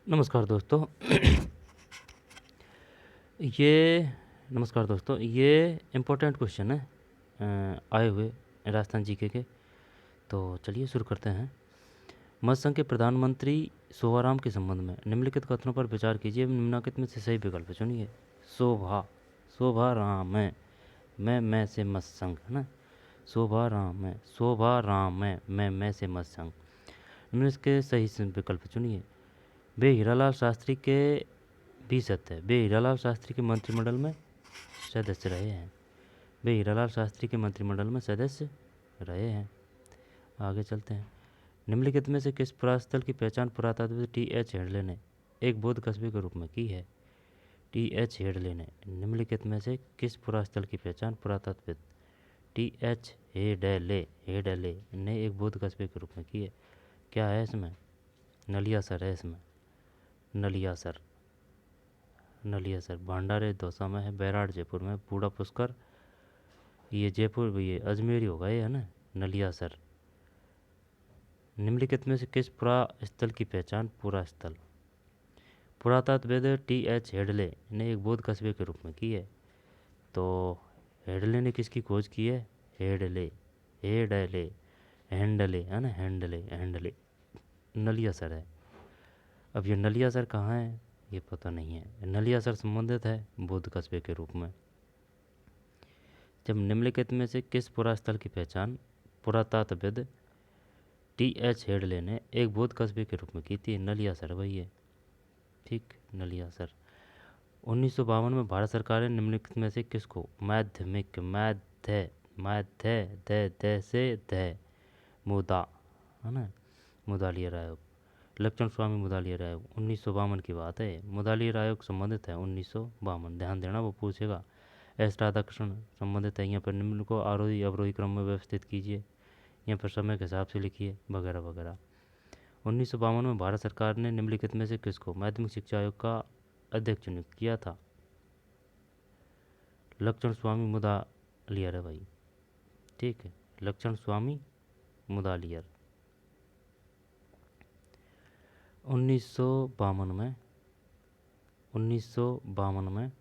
नमस्कार दोस्तों। ये नमस्कार दोस्तों, ये इम्पोर्टेंट क्वेश्चन है आए हुए राजस्थान जीके के। तो चलिए शुरू करते हैं। मत्स्य संघ के प्रधानमंत्री शोभाराम के संबंध में निम्नलिखित कथनों पर विचार कीजिए, निम्नलिखित में से सही विकल्प चुनिए। शोभा शोभा राम है, मैं से मत्स्य संघ है ना। शोभा राम है, मैं से मत्स्य संघ। निम्न इसके सही से विकल्प चुनिए। वे हीरालाल शास्त्री के भी सत्य है, वे हीरालाल शास्त्री के मंत्रिमंडल में सदस्य रहे हैं। वे हीरालाल शास्त्री के मंत्रिमंडल में सदस्य रहे हैं। आगे चलते हैं। निम्नलिखित में से किस पुरास्थल की पहचान पुरातत्वविद टी.एच. हेडले ने एक बौद्ध कस्बे के रूप में की है? टी.एच. हेडले ने निम्नलिखित में से किस पुरास्थल की पहचान पुरातत्वविद टी.एच. हेडले ने एक बौद्ध कस्बे के रूप में की है? क्या है इसमें? नलियासर है इसमें। नलियासर भंडारे दौसा में है, बैराड़ जयपुर में, बूढ़ा पुष्कर ये जयपुर, ये अजमेर ही होगा ये है ना। नलियासर। निम्नलिखित में से किस पुरास्थल की पहचान पुरातत्वविद टी.एच. हेडले ने एक बौद्ध कस्बे के रूप में की है? तो हेडले ने किसकी खोज की है? हेडले हेडले हैंडले है ना, हैंडले नलियासर है। अब ये नलियासर कहाँ है ये पता नहीं है। नलियासर संबंधित है बौद्ध कस्बे के रूप में। जब निम्नलिखित में से किस पुरास्थल की पहचान पुरातत्वविद टी.एच. हेडले ने एक बौद्ध कस्बे के रूप में की थी? नलियासर वही है। ठीक, नलियासर। 1952 में भारत सरकार ने निम्नलिखित में से किसको माध्यमिक माध्य माध्य द से ध मुदा है ना, मुदालियर आयोग, लक्ष्मण स्वामी मुदालियर आयोग 1952 की बात है। मुदालियर आयोग संबंधित है 1952, ध्यान देना वो पूछेगा। एस राधाकृष्ण संबंधित है। यहाँ पर निम्न को आरोही अवरोही क्रम में व्यवस्थित कीजिए, यहाँ पर समय के हिसाब से लिखिए वगैरह वगैरह। 1952 में भारत सरकार ने निम्नलिखित में से किसको माध्यमिक शिक्षा आयोग का अध्यक्ष नियुक्त किया था? लक्ष्मण स्वामी मुदालियर है भाई। ठीक है, लक्ष्मण स्वामी मुदालियर। 1952 में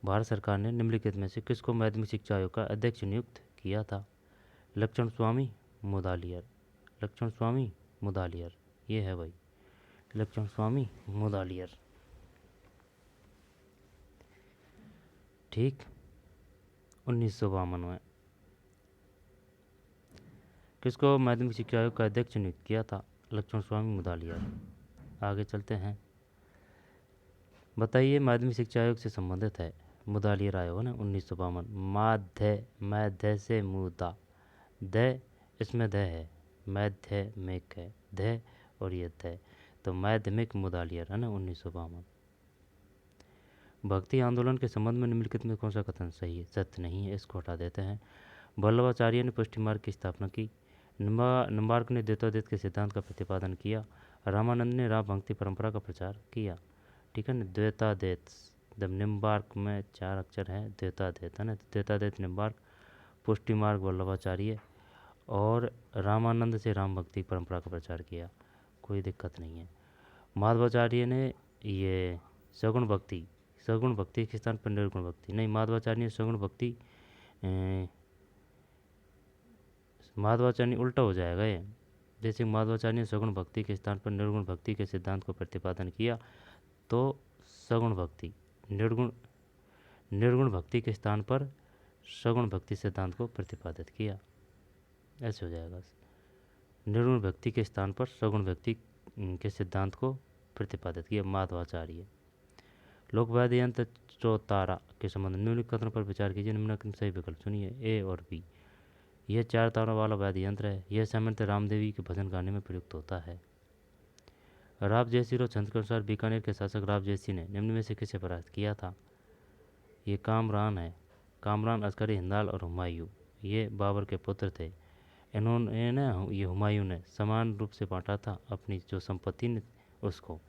भारत सरकार ने निम्नलिखित में से किसको माध्यमिक शिक्षा आयोग का अध्यक्ष नियुक्त किया था? लक्ष्मण स्वामी मुदालियर ये है भाई, लक्ष्मण स्वामी मुदालियर। ठीक, 1952 में किसको माध्यमिक शिक्षा आयोग का अध्यक्ष नियुक्त किया था? लक्ष्मण स्वामी मुदालियर। आगे चलते हैं। बताइए माध्यमिक शिक्षा आयोग से संबंधित है मुदालियर आयोग है ना 1952। माध्य से मुदा द इसमें ध है, माध्यमिक है ध और ये ध, तो माध्यमिक मुदालियर है ना 1952। भक्ति आंदोलन के संबंध में निम्नलिखित में कौन सा कथन सही है? सत्य नहीं है, इसको हटा देते हैं। वल्लभाचार्य ने पुष्टि मार्ग की स्थापना की। निम्बार्क ने द्वैताद्वैत के सिद्धांत का प्रतिपादन किया। रामानंद ने राम भक्ति परंपरा का प्रचार किया। ठीक है ना, द्वैताद्वैत। जब निम्बार्क में 4 अक्षर हैं, द्वैताद्वैत है ना, द्वैताद्वैत निम्बार्क, पुष्टि मार्ग वल्लभाचार्य और रामानंद से राम भक्ति परंपरा का प्रचार किया। कोई दिक्कत नहीं है। माधवाचार्य ने ये सगुण भक्ति के स्थान पर निर्गुण भक्ति, नहीं माधवाचार्य ने सगुण भक्ति, माधवाचार्य उल्टा हो जाएगा ये। जैसे माधवाचार्य ने सगुण भक्ति के स्थान पर निर्गुण भक्ति के सिद्धांत को प्रतिपादन किया, तो सगुण भक्ति निर्गुण भक्ति के स्थान पर सगुण भक्ति सिद्धांत को प्रतिपादित किया, ऐसे हो जाएगा। निर्गुण भक्ति के स्थान पर सगुण भक्ति के सिद्धांत को प्रतिपादित किया माधवाचार्य। लोकवाद्य यंत्र चौतारा के संबंध में निम्नलिखित कथनों पर विचार कीजिए, निम्नलिखित सही विकल्प चुनिए ए और बी। यह 4 तारों वाला वाद्य यंत्र है। यह सामान्यतः रामदेवी के भजन गाने में प्रयुक्त होता है। राव जयसिंह और छंद के अनुसार बीकानेर के शासक राव जयसिंह ने निम्न में से किसे परास्त किया था? ये कामरान है। कामरान, अस्करी हिंदाल और हुमायूं ये बाबर के पुत्र थे। इन्होंने ना ये हुमायूं ने समान रूप से बांटा था अपनी जो संपत्ति ने उसको,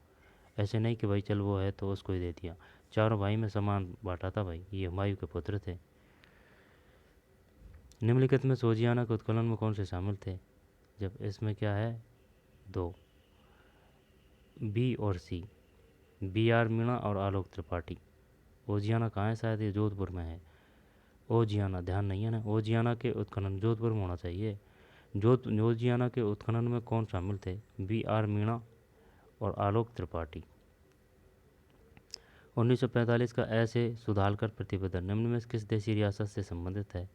ऐसे नहीं कि भाई चल वो है तो उसको ही दे दिया। चारों भाई में समान बांटा था भाई। ये हुमायूं के पुत्र थे। निम्नलिखित में सोजियाना के उत्खनन में कौन से शामिल थे? जब इसमें क्या है 2, बी और सी, बी आर मीणा और आलोक त्रिपाठी। ओजियाना कहाँ है? शायद ये जोधपुर में है। ओजियाना ध्यान नहीं है ना, ओजियाना के उत्खनन जोधपुर में होना चाहिए। ओजियाना के उत्खनन में कौन शामिल थे? बी आर मीणा और आलोक त्रिपाठी। 1945 का ऐसे सुधालकर प्रतिवेदन निम्न में किस देशी रियासत से संबंधित है?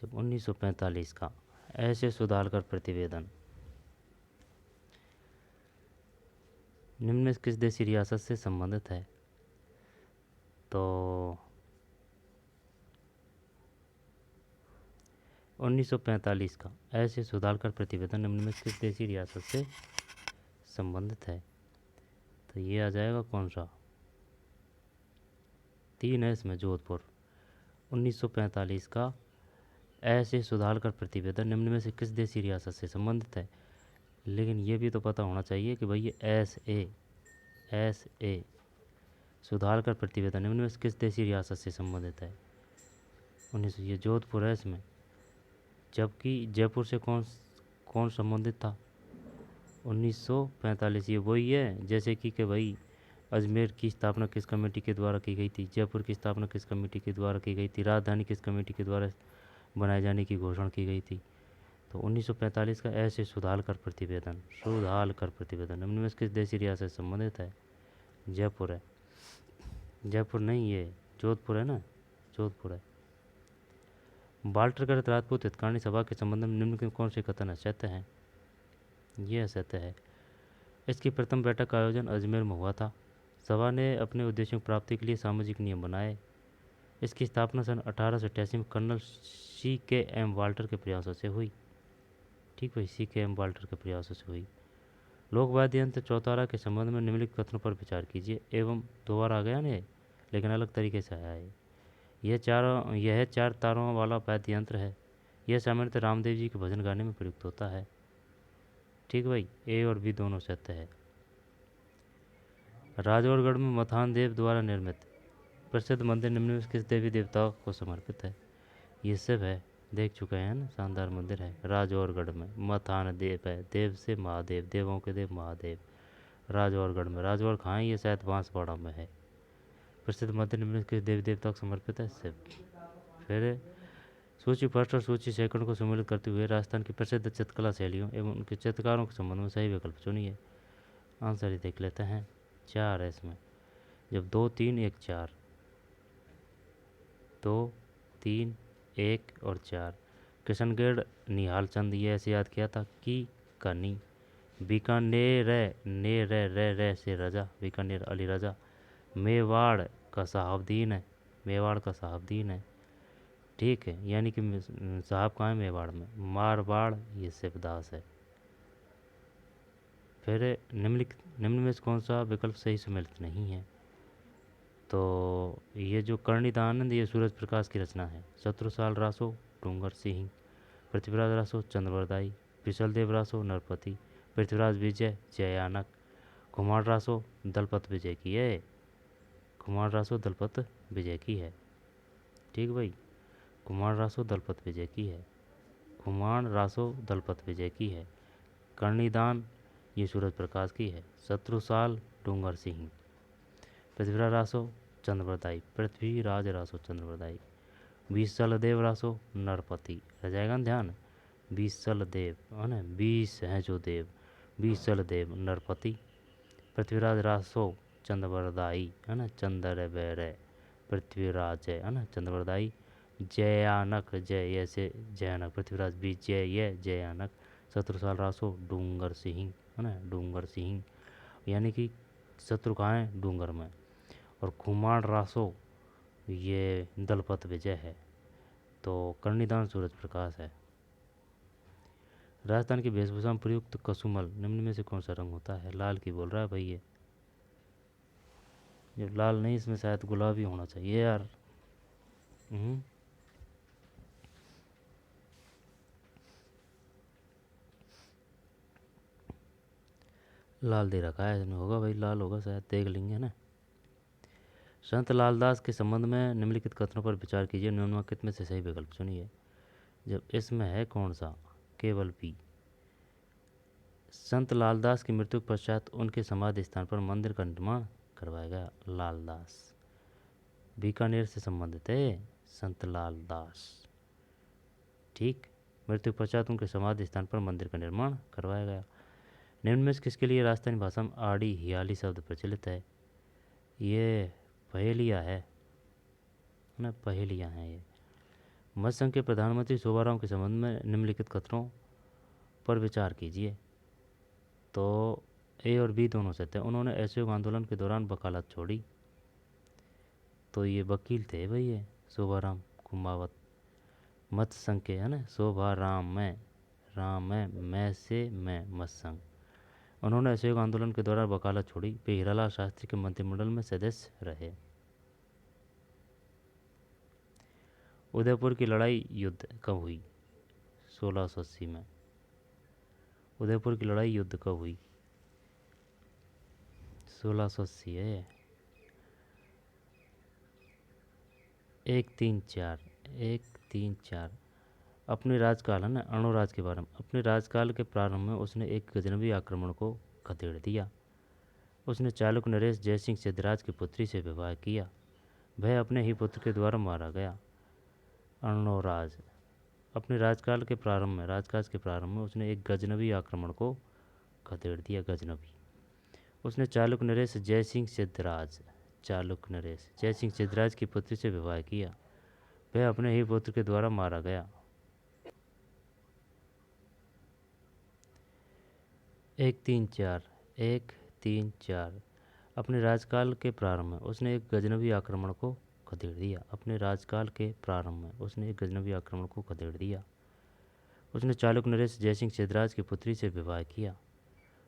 जब 1945 का ऐसे सुधालकर प्रतिवेदन निम्न में किस देशी रियासत से संबंधित है? तो 1945 का ऐसे सुधालकर प्रतिवेदन निम्न में किस देशी रियासत से संबंधित है? तो ये आ जाएगा कौन सा? 3 है इसमें, जोधपुर। 1945 का ऐसे सुधालकर प्रतिवेदन निम्न में से किस देशी रियासत से संबंधित है? लेकिन ये भी तो पता होना चाहिए कि भाई ये एस ए सुधालकर प्रतिवेदन निम्न में से किस देशी रियासत से संबंधित है? 1900, ये जोधपुर है इसमें। जबकि जयपुर से कौन कौन संबंधित था? 1945। ये वही है जैसे कि भाई अजमेर की स्थापना किस कमेटी के द्वारा की गई थी, जयपुर की स्थापना किस कमेटी के द्वारा की गई थी, राजधानी किस कमेटी के द्वारा बनाए जाने की घोषणा की गई थी। तो 1945 का ऐसे सुधालकर प्रतिवेदन निम्न में किस देशी रियासत से संबंधित है? जयपुर है। जयपुर नहीं, ये जोधपुर है ना, जोधपुर है। बाल्टरगढ़ राजपूत हितकानी सभा के संबंध में निम्न के कौन से कथन असत्य हैं? ये असत्य है। इसकी प्रथम बैठक का आयोजन अजमेर में हुआ था। सभा ने अपने उद्देश्यों की प्राप्ति के लिए सामाजिक नियम बनाए। इसकी स्थापना सन 1888 में कर्नल CKM वाल्टर के प्रयासों से हुई। ठीक भाई, CKM वाल्टर के प्रयासों से हुई। लोकवाद्य यंत्र चौतारा के संबंध में निम्नलिखित कथनों पर विचार कीजिए। एवं दो बार आ गया ना, लेकिन अलग तरीके से आया है। यह 4 तारों वाला वाद्य यंत्र है। यह सामान्यतः रामदेव जी के भजन गाने में प्रयुक्त होता है। ठीक भाई, ए और बी दोनों सत्य है। राजौरगढ़ में मथान देव द्वारा निर्मित प्रसिद्ध मंदिर निम्न में किस देवी देवताओं को समर्पित है? ये सब है, देख चुके हैं ना, शानदार मंदिर है। राजौरगढ़ में मथान देव है, देव से महादेव, देवों के देव महादेव। राजौरगढ़ में, राजौर कहाँ है? ये शायद बांसवाड़ा में है। प्रसिद्ध मंदिर निम्न में किस देवी देवता को समर्पित है? शिव। फिर सूची फर्स्ट और सूची सेकंड को सम्मिलित करते हुए राजस्थान की प्रसिद्ध चित्रकला शैलियों एवं उनके चित्रकारों के संबंध में सही विकल्प चुनिए। आंसर ही देख लेते हैं। 4 है इसमें। जब 2 3 1 4, 2 3 1 और 4। किशनगढ़ निहाल चंद ये ऐसे याद किया था कि कनी। बीकानेर ने रे से राजा, बीकानेर अली राजा। मेवाड़ का साहबदीन है, मेवाड़ का साहबदीन है। ठीक है, यानी कि साहब कहाँ है? मेवाड़ में। मारवाड़ ये शिवदास है। फिर निम्न में से कौन सा विकल्प सही सम्मिलित नहीं है? तो ये जो कर्णिदानंद ये सूरज प्रकाश की रचना है। शत्रुसाल रासो डूंगर सिंह, पृथ्वीराज रासो चंद्रवरदाई, विशलदेव रासो नरपति, पृथ्वीराज विजय जयानक। कुमार रासो दलपत विजय की है, कुमार रासो दलपत विजय की है। ठीक भाई, कुमार रासो दलपत विजय की है, कुमार रासो दलपत विजय की है। कर्णिदान ये सूरज प्रकाश की है। शत्रुसाल डूंगर सिंह, पृथ्वीराज रासो चंद्रवरदाई, पृथ्वीराज रासो चंद्रवरदाई। विशलदेव रासो नरपति, रह जाएगा ना ध्यान, विशलदेव है ना, 20 हैं जो देव, विशलदेव नरपति। पृथ्वीराज रासो चंद्रवरदाई है ना, चंद्र बैर पृथ्वीराज है ना, चंद्रवरदाई। जयानक जय ऐसे जयानक, पृथ्वीराज विजय ये जयानक। शत्रुसाल रासो डूंगर सिंह है ना, डूंगर सिंह, यानी कि शत्रु कहाँ है? डूंगर में। और कुमार रासो ये दलपत विजय है। तो कर्णिदान सूरज प्रकाश है। राजस्थान की वेशभूषा में प्रयुक्त कसुमल निम्न में से कौन सा रंग होता है? लाल की बोल रहा है भाई ये लाल नहीं, इसमें शायद गुलाबी होना चाहिए यार। लाल दे रखा है इसमें, होगा भाई लाल होगा शायद, देख लेंगे ना। संत लालदास के संबंध में निम्नलिखित कथनों पर विचार कीजिए, निम्नलिखित में से सही विकल्प चुनिए। जब इसमें है कौन सा? केवल बी। संत लालदास की मृत्यु के पश्चात उनके समाधि स्थान पर मंदिर का निर्माण करवाया गया। लालदास बीकानेर से संबंधित है संत लालदास। ठीक। मृत्यु के पश्चात उनके समाधि स्थान पर मंदिर का निर्माण करवाया गया। निम्न में से किसके लिए राजस्थानी भाषा में आड़ी हियाली शब्द प्रचलित है? ये पहेलियाँ है ना, पहेलियाँ हैं ये। मत्स्य संघ के प्रधानमंत्री शोभाराम के संबंध में निम्नलिखित कथनों पर विचार कीजिए। तो ए और बी दोनों सत्य है। उन्होंने असहयोग आंदोलन के दौरान वकालत छोड़ी। तो ये वकील थे भाई, ये शोभाराम कुंभावत। मत्स्य संघ के है ना, शोभा राम में, राम में, मैं से मैं, मत्स्य संघ। उन्होंने असहयोग आंदोलन के दौरान वकालत छोड़ी। वे हीरालाल शास्त्री के मंत्रिमंडल में सदस्य रहे। उदयपुर की लड़ाई युद्ध कब हुई? 1680 में। उदयपुर की लड़ाई युद्ध कब हुई? 1680 है। 134 अपने राजकाल है ना, अणुराज के बारे में। अपने राजकाल के प्रारंभ में उसने एक गजनवी आक्रमण को खदेड़ दिया। उसने चालुक्य नरेश जयसिंह सिद्धराज की पुत्री से विवाह किया। वह अपने ही पुत्र के द्वारा मारा गया। अणुराज अपने राजकाल के प्रारंभ में उसने एक गजनवी आक्रमण को खदेड़ दिया। गजनवी। उसने चालुक्य नरेश जयसिंह सिद्धराज की पुत्री से विवाह किया। वह अपने ही पुत्र के द्वारा मारा गया। 134 अपने राजकाल के प्रारंभ में उसने एक गजनवी आक्रमण को खदेड़ दिया। अपने राजकाल के प्रारंभ में उसने एक गजनवी आक्रमण को खदेड़ दिया। उसने चालुक्य नरेश जयसिंह सिद्धराज की पुत्री से विवाह किया।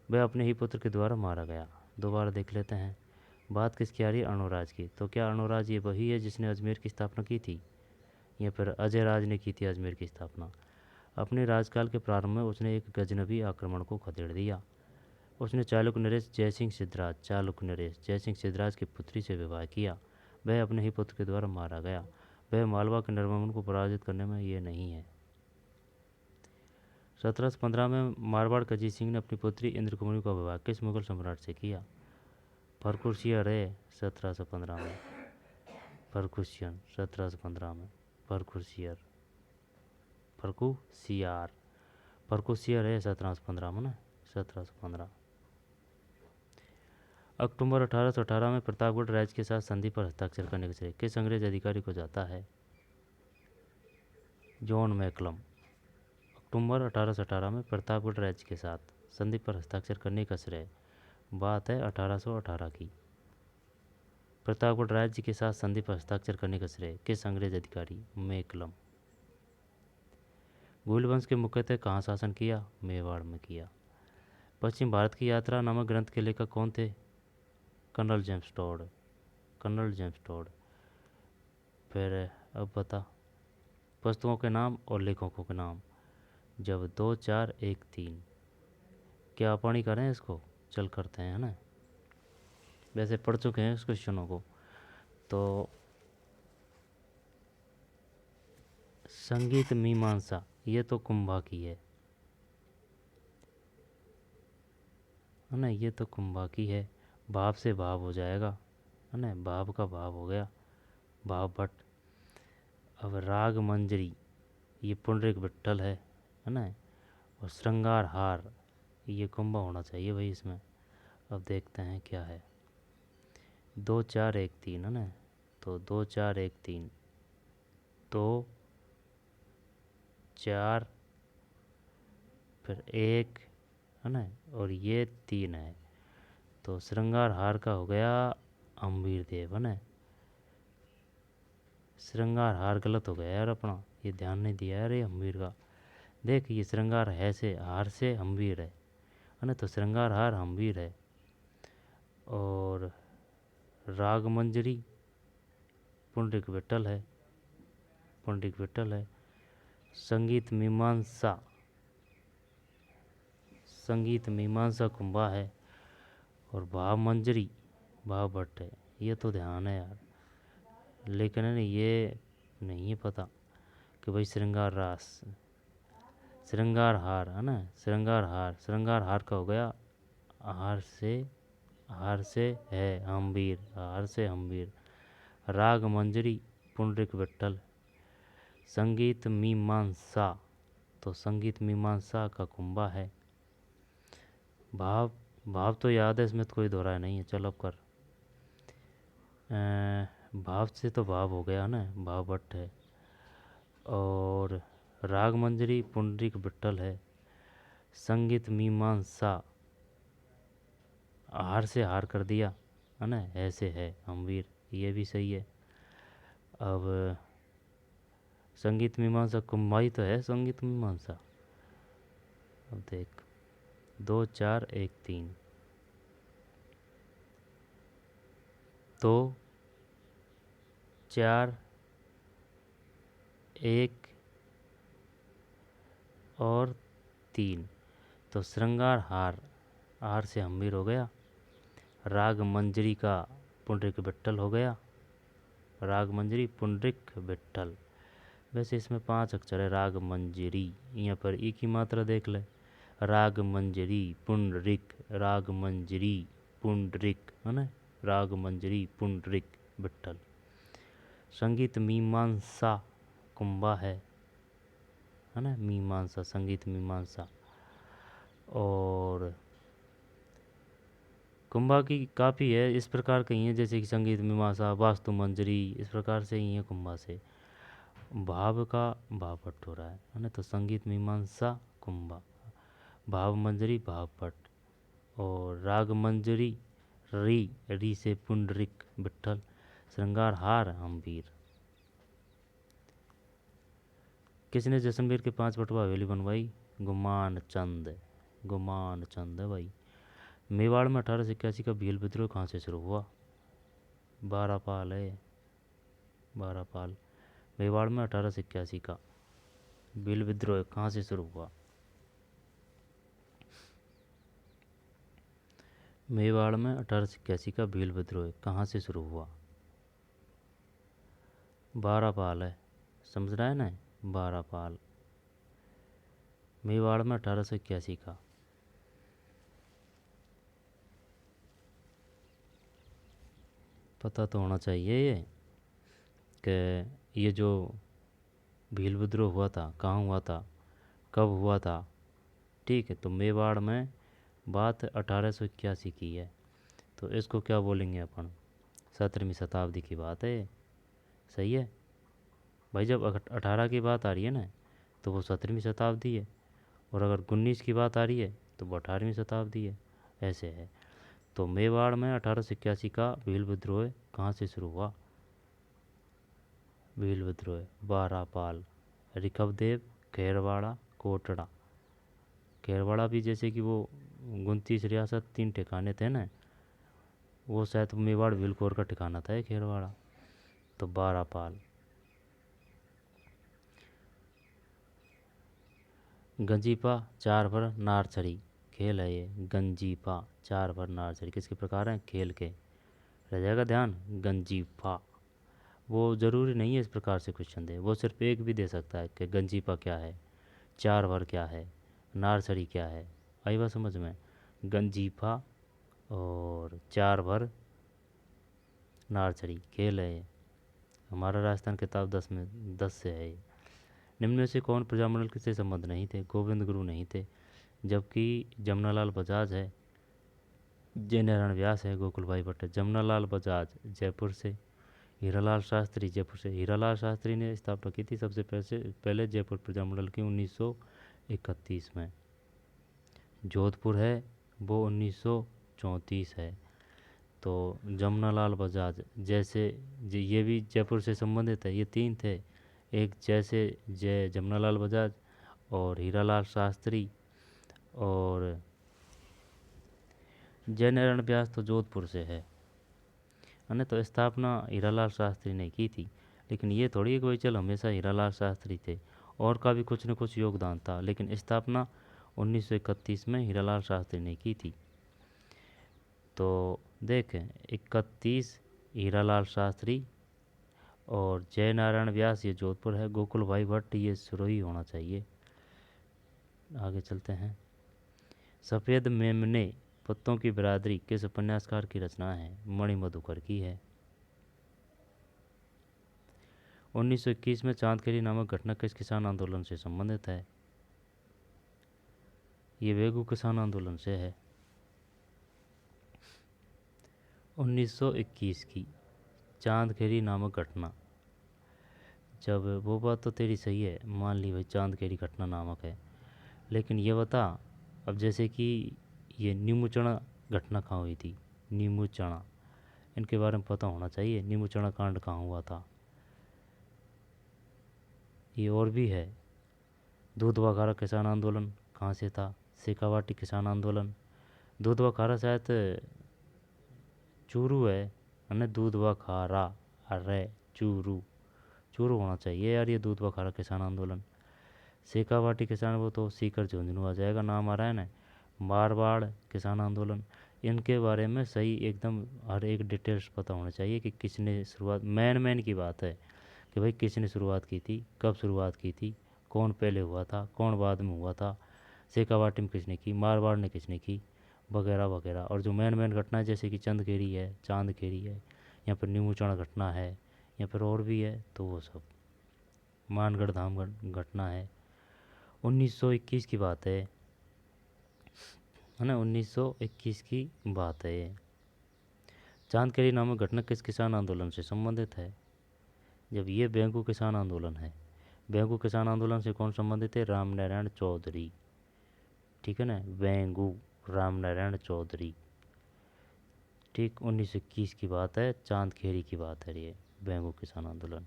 वह अपने ही पुत्र के द्वारा मारा गया। दोबारा देख लेते हैं। बात किसकी आ रही है? अणुराज की। तो क्या अणुराज ये वही है जिसने अजमेर की स्थापना की थी, या फिर अजय राज ने की थी अजमेर की स्थापना? अपने राजकाल के प्रारंभ में उसने एक गजनवी आक्रमण को खदेड़ दिया। उसने चालुक्य नरेश जयसिंह सिद्धराज की पुत्री से विवाह किया। वह अपने ही पुत्र के द्वारा मारा गया। वह मालवा के नरवामन को पराजित करने में ये नहीं है। 1715 में मारवाड़ का अजीत सिंह ने अपनी पुत्री इंद्रकुमारी का विवाह किस मुगल सम्राट से किया? फर्रुखसियर है 1715 में। फर्रुखसियन 1715 में। फर्रुखसियर है 1715 में ना, 1715। अक्टूबर 1818 में प्रतापगढ़ राज्य के साथ संधि पर हस्ताक्षर करने के श्रेय किस अंग्रेज अधिकारी को जाता है? John McCullum. अक्टूबर 1818 में प्रतापगढ़ राज्य के साथ संधि पर हस्ताक्षर करने का श्रेय, बात है 1818 की। प्रतापगढ़ राज्य के साथ संधि पर हस्ताक्षर करने का श्रेय किस अंग्रेज अधिकारी? मैकलम। भूल वंश के मुख्यतः कहाँ शासन किया? मेवाड़ में किया। पश्चिम भारत की यात्रा नामक ग्रंथ के लेखक कौन थे? Colonel James Tod. फिर अब बता पुस्तकों के नाम और लेखकों के नाम। जब 2 4 1 3 क्या पानी करें इसको? चल करते हैं, है ना। वैसे पढ़ चुके हैं इस क्वेश्चनों को। तो संगीत मीमांसा ये तो कुंभा की है ना, ये तो कुंभा की है। भाव से भाव हो जाएगा, है ना, भाव का भाव हो गया, भाव भट्ट। अब राग मंजरी ये पुंडरीक विट्ठल है ना। और श्रृंगार हार ये कुंभा होना चाहिए भाई इसमें। अब देखते हैं क्या है। 2 4 1 3 है ना। तो 2 4 1 3 2 4 फिर 1 है ना, और ये 3 है। तो श्रृंगार हार का हो गया अम्बीर देव, है ना। श्रृंगार हार गलत हो गया यार अपना, ये ध्यान नहीं दिया यार ये अम्बीर का। देख ये श्रृंगार है से हार से अम्बीर है ना। तो श्रृंगार हार अम्बीर है। और राग मंजरी पुंडरीक विट्ठल है। संगीत मीमांसा कुंभा है। और भाव मंजरी भाव भट्ट है। ये तो ध्यान है यार, लेकिन है ना ये नहीं है पता कि भाई श्रृंगार श्रृंगार हार है ना, श्रृंगार हार, श्रृंगार हार का हो गया हार से है हम्बीर, हार से हम्बीर। राग मंजरी पुंडरिक विट्ठल। संगीत मीमांसा, तो संगीत मीमांसा का कुंभा है। भाव, भाव तो याद है, इसमें तो कोई दोहराया नहीं है। चलो अब कर। भाव से तो भाव हो गया ना, भाव भट्ट है। और राग मंजरी पुंडरिक विट्ठल है। संगीत मीमांसा, हार से हार कर दिया है ना, ऐसे है हमवीर, ये भी सही है। अब संगीत मीमांसा कुंभाई तो है संगीत मीमांसा। अब देख, 2 4 1 3, तो 4 1 और 3, तो श्रृंगार हार, हार से हम्बीर हो गया। राग मंजरी का पुंडरिक विट्ठल हो गया। राग मंजरी पुंडरिक विट्ठल। वैसे इसमें 5 अक्षर है, राग मंजरी, यहाँ पर ई की मात्रा देख ले। राग मंजरी पुंडरिक, राग मंजरी पुंडरिक है ना, राग मंजरी पुंडरिक विट्ठल। संगीत मीमांसा कुंभा है ना, मीमांसा, संगीत मीमांसा। और कुंभा की काफ़ी है, इस प्रकार कही है जैसे कि संगीत मीमांसा, वास्तु मंजरी, इस प्रकार से ही है कुंभा से। भाव का भाव पट हो रहा है ना, तो संगीत मीमांसा कुंभा, भाव मंजरी भाव पट। और राग मंजरी री, री से पुंडरिक विट्ठल। श्रृंगार हार हम्बीर। किसने जैसलमेर के 5 बटवा हवेली बनवाई? गुमान चंद, गुमान चंद है भाई। मेवाड़ में 1881 का भील विद्रोह कहाँ से शुरू हुआ? 12 पाल है, 12 पाल। मेवाड़ में 1881 का भील विद्रोह कहाँ से शुरू हुआ? मेवाड़ में 1881 का भील विद्रोह कहाँ से शुरू हुआ? 12 पाल है, समझ रहा है ना, 12 पाल। मेवाड़ में 1881 का। पता तो होना चाहिए ये कि ये जो भील विद्रोह हुआ था कहाँ हुआ था, कब हुआ था। ठीक है, तो मेवाड़ में बात 1881 की है, तो इसको क्या बोलेंगे अपन? 17वीं शताब्दी की बात है। सही है भाई, जब 18 की बात आ रही है ना तो वो 17वीं शताब्दी है, और अगर 19 की बात आ रही है तो वो 18वीं शताब्दी है, ऐसे है। तो मेवाड़ में 1881 का भील विद्रोह कहाँ से शुरू हुआ? भील विद्रोह 12 पाल, ऋखवदेव, खेरवाड़ा, कोटड़ा। खेरवाड़ा भी जैसे कि वो 29 रियासत 3 ठिकाने थे ना, वो शायद मेवाड़ भीलकोर का ठिकाना था ये खेरवाड़ा। तो 12 पाल। गंजीफा 4 भर नारछड़ी, खेल है ये। गंजीफा 4 भर नारछड़ी किसके प्रकार हैं? खेल के। रह जाएगा ध्यान, गंजीफा। वो ज़रूरी नहीं है इस प्रकार से क्वेश्चन दे, वो सिर्फ एक भी दे सकता है कि गंजीफा क्या है, 4 भर क्या है, नारछड़ी क्या है। आई बात समझ में? गंजीफा और 4 भर नारछड़ी खेल है ये। हमारा राजस्थान किताब 10 में 10 से है ये। निम्न में से कौन प्रजामंडल से संबंध नहीं थे? गोविंद गुरु नहीं थे, जबकि जमनालाल बजाज है, जय नारायण व्यास है, गोकुल भाई भट्ट है। जमनालाल बजाज जयपुर से, हीरालाल शास्त्री जयपुर से। हीरालाल शास्त्री ने स्थापना की थी सबसे पहले जयपुर प्रजामंडल की 1931 में। जोधपुर है वो 1934 है। तो जमनालाल बजाज जैसे ये भी जयपुर से संबंधित है, ये 3 थे, एक जैसे जय जमनालाल बजाज और हीरालाल शास्त्री और जय नारायण व्यास तो जोधपुर से है ना। तो स्थापना हीरालाल शास्त्री ने की थी, लेकिन ये थोड़ी है कि भाई चल हमेशा हीरालाल शास्त्री थे, और का भी कुछ न कुछ योगदान था, लेकिन स्थापना 1931 में हीरालाल शास्त्री ने की थी। तो देखें 31 हीरालाल शास्त्री और जय नारायण व्यास ये जोधपुर है, गोकुल भाई भट्ट ये सिरोही होना चाहिए। आगे चलते हैं। सफ़ेद मेमने पत्तों की बिरादरी किस उपन्यासकार की रचना है? मणि मधुकर की है। 1921 में चांदखेड़ी नामक घटना किस किसान आंदोलन से संबंधित है? ये वेगू किसान आंदोलन से है। 1921 की चांदखेड़ी नामक घटना, जब वो बात तो तेरी सही है, मान ली भाई चांदखेड़ी घटना नामक है, लेकिन ये बता अब जैसे कि ये नीमूचना घटना कहाँ हुई थी? नीमूचना, इनके बारे में पता होना चाहिए। नीमूचना कांड कहाँ हुआ था? ये और भी है। दूध व खारा किसान आंदोलन कहाँ से था? शेखावाटी किसान आंदोलन। दूध व खारा शायद चूरू है ना? दूध व खारा, अरे चूरू, चूरू होना चाहिए यार ये दूध व खारा किसान आंदोलन। शेखावाटी किसान, वो तो सीकर झुंझुनू आ जाएगा, नाम आ रहा है ना। मारवाड़ किसान आंदोलन, इनके बारे में सही एकदम हर एक डिटेल्स पता होना चाहिए कि किसने शुरुआत, मैन की बात है कि भाई किसने शुरुआत की थी, कब शुरुआत की थी, कौन पहले हुआ था, कौन बाद में हुआ था, शेखावाटी में किसने की, मारवाड़ ने किसने की, वगैरह वगैरह। और जो मैन घटना है जैसे कि चंदखेड़ी है, चांदखेड़ी है, या फिर नीमूचना घटना है, या फिर और भी है, तो वो सब मानगढ़ धाम घटना है। 1921 की बात है ना? 1921 की बात है ये। चांदखेड़ी नामक घटना किस किसान आंदोलन से संबंधित है? जब ये बेंगू किसान आंदोलन है, बेंगू किसान आंदोलन से कौन संबंधित है? रामनारायण चौधरी, ठीक है ना? बेंगू रामनारायण चौधरी, ठीक। 1921 की बात है, चांदखेड़ी की बात है ये, बेंगू किसान आंदोलन।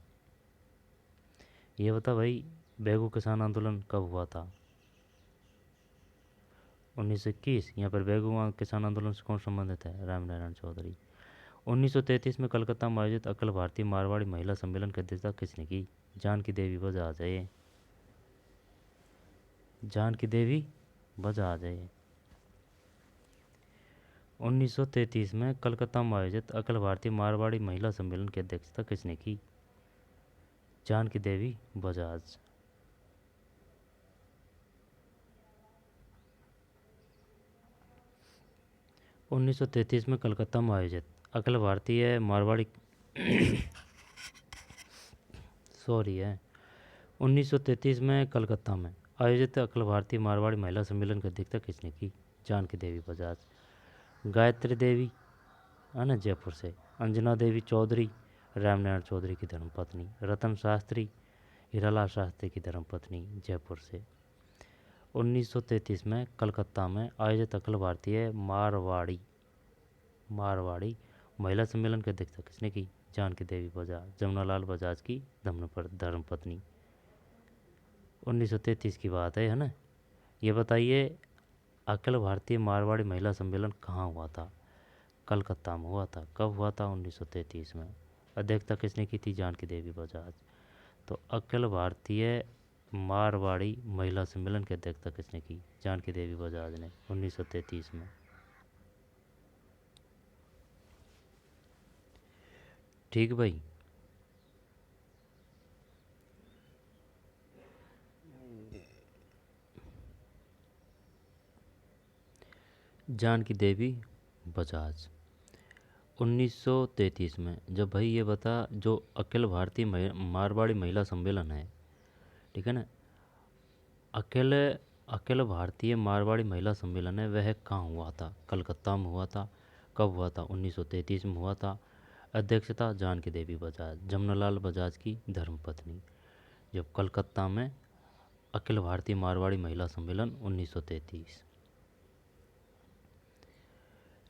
ये बता भाई बेंगू किसान आंदोलन कब हुआ था? 1921। यहाँ पर बेंगू किसान आंदोलन से कौन संबंधित है? रामनारायण चौधरी। 1933 में कलकत्ता में आयोजित अखिल भारतीय मारवाड़ी महिला सम्मेलन की अध्यक्षता किसने की? जानकी देवी, बजा आ जाए, जानकी देवी, बजा आ जाए। 1933 में कलकत्ता में आयोजित अखिल भारतीय मारवाड़ी महिला सम्मेलन की अध्यक्षता किसने की? जानकी देवी बजाज। 1933 में कलकत्ता में आयोजित अखिल भारतीय मारवाड़ी सॉरी है 1933 में कलकत्ता में आयोजित अखिल भारतीय मारवाड़ी महिला सम्मेलन की अध्यक्षता किसने की? जानकी देवी बजाज। गायत्री देवी है ना, जयपुर से। अंजना देवी चौधरी, रामनारायण चौधरी की धर्मपत्नी। रतन शास्त्री, हीरालाल शास्त्री की धर्मपत्नी, जयपुर से। 1933 में कलकत्ता में आयोजित अखिल भारतीय मारवाड़ी महिला सम्मेलन की अध्यक्षता किसने की? जानकी देवी बजाज, जमुनालाल बजाज की धर्मपत्नी। 1933 की बात है ना? ये बताइए अखिल भारतीय मारवाड़ी महिला सम्मेलन कहाँ हुआ था? कलकत्ता में हुआ था। कब हुआ था? 1933 में। अध्यक्षता किसने की थी? जानकी देवी बजाज। तो अखिल भारतीय मारवाड़ी महिला सम्मेलन की अध्यक्षता किसने की? जानकी देवी बजाज ने, 1933 में। ठीक भाई। जानकी देवी बजाज 1933 में। जब भाई ये बता जो अखिल भारतीय मारवाड़ी महिला सम्मेलन है, ठीक है ना, अखिल अखिल भारतीय मारवाड़ी महिला सम्मेलन है, वह कहाँ हुआ था? कलकत्ता में हुआ था। कब हुआ था? 1933 में हुआ था। अध्यक्षता जानकी देवी बजाज, जमुनालाल बजाज की धर्मपत्नी। जब कलकत्ता में अखिल भारतीय मारवाड़ी महिला सम्मेलन 1933।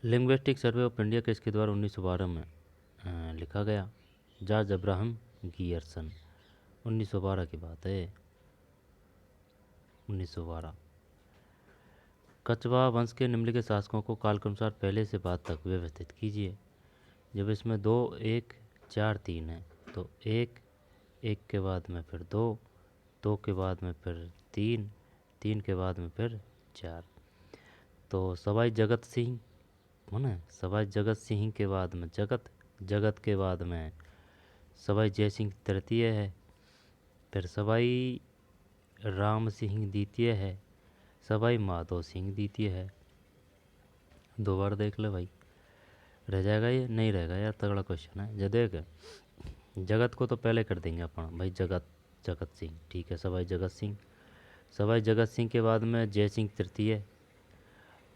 लिंग्विस्टिक सर्वे ऑफ इंडिया किसके द्वारा 1912 में लिखा गया? George Abraham Gierson. 1912 की बात है, 1912। कछवाहा वंश के निम्नलिखित शासकों को कालक्रमानुसार पहले से बाद तक व्यवस्थित कीजिए। जब इसमें 2, 1, 4, 3 है, तो 1, 1 के बाद में फिर 2, 2 के बाद में फिर 3, 3 के बाद में फिर 4। तो सवाई जगत सिंह है ना, सवाई जगत सिंह के बाद में जगत, जगत के बाद में सवाई जय सिंह तृतीय है, फिर सवाई राम सिंह द्वितीय है, सवाई माधो सिंह द्वितीय है। 2 बार देख ले भाई, रह जाएगा ये? नहीं रहेगा यार, तगड़ा क्वेश्चन है। जब देख, जगत को तो पहले कर देंगे अपन भाई, जगत जगत सिंह, ठीक है, सवाई जगत सिंह। सवाई जगत सिंह के बाद में जय सिंह तृतीय,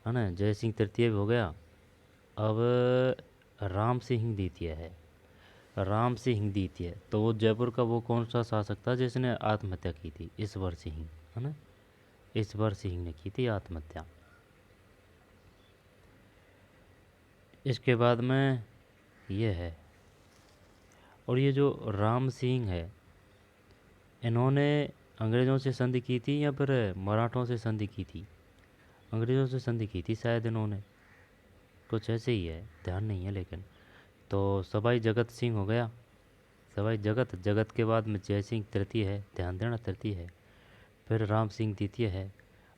है ना, जय सिंह तृतीय भी हो गया। अब राम सिंह द्वितीय है। राम सिंह द्वितीय, तो वो जयपुर का वो कौन सा शासक था जिसने आत्महत्या की थी? ईश्वर सिंह, है ना, ईश्वर सिंह ने की थी आत्महत्या। इसके बाद में ये है, और ये जो राम सिंह है, इन्होंने अंग्रेज़ों से संधि की थी या फिर मराठों से संधि की थी? अंग्रेज़ों से संधि की थी शायद इन्होंने, कुछ ऐसे ही है, ध्यान नहीं है लेकिन। तो सवाई जगत सिंह हो गया, सवाई जगत, जगत के बाद में जय सिंह तृतीय है, ध्यान देना तृतीय है। फिर राम सिंह द्वितीय है,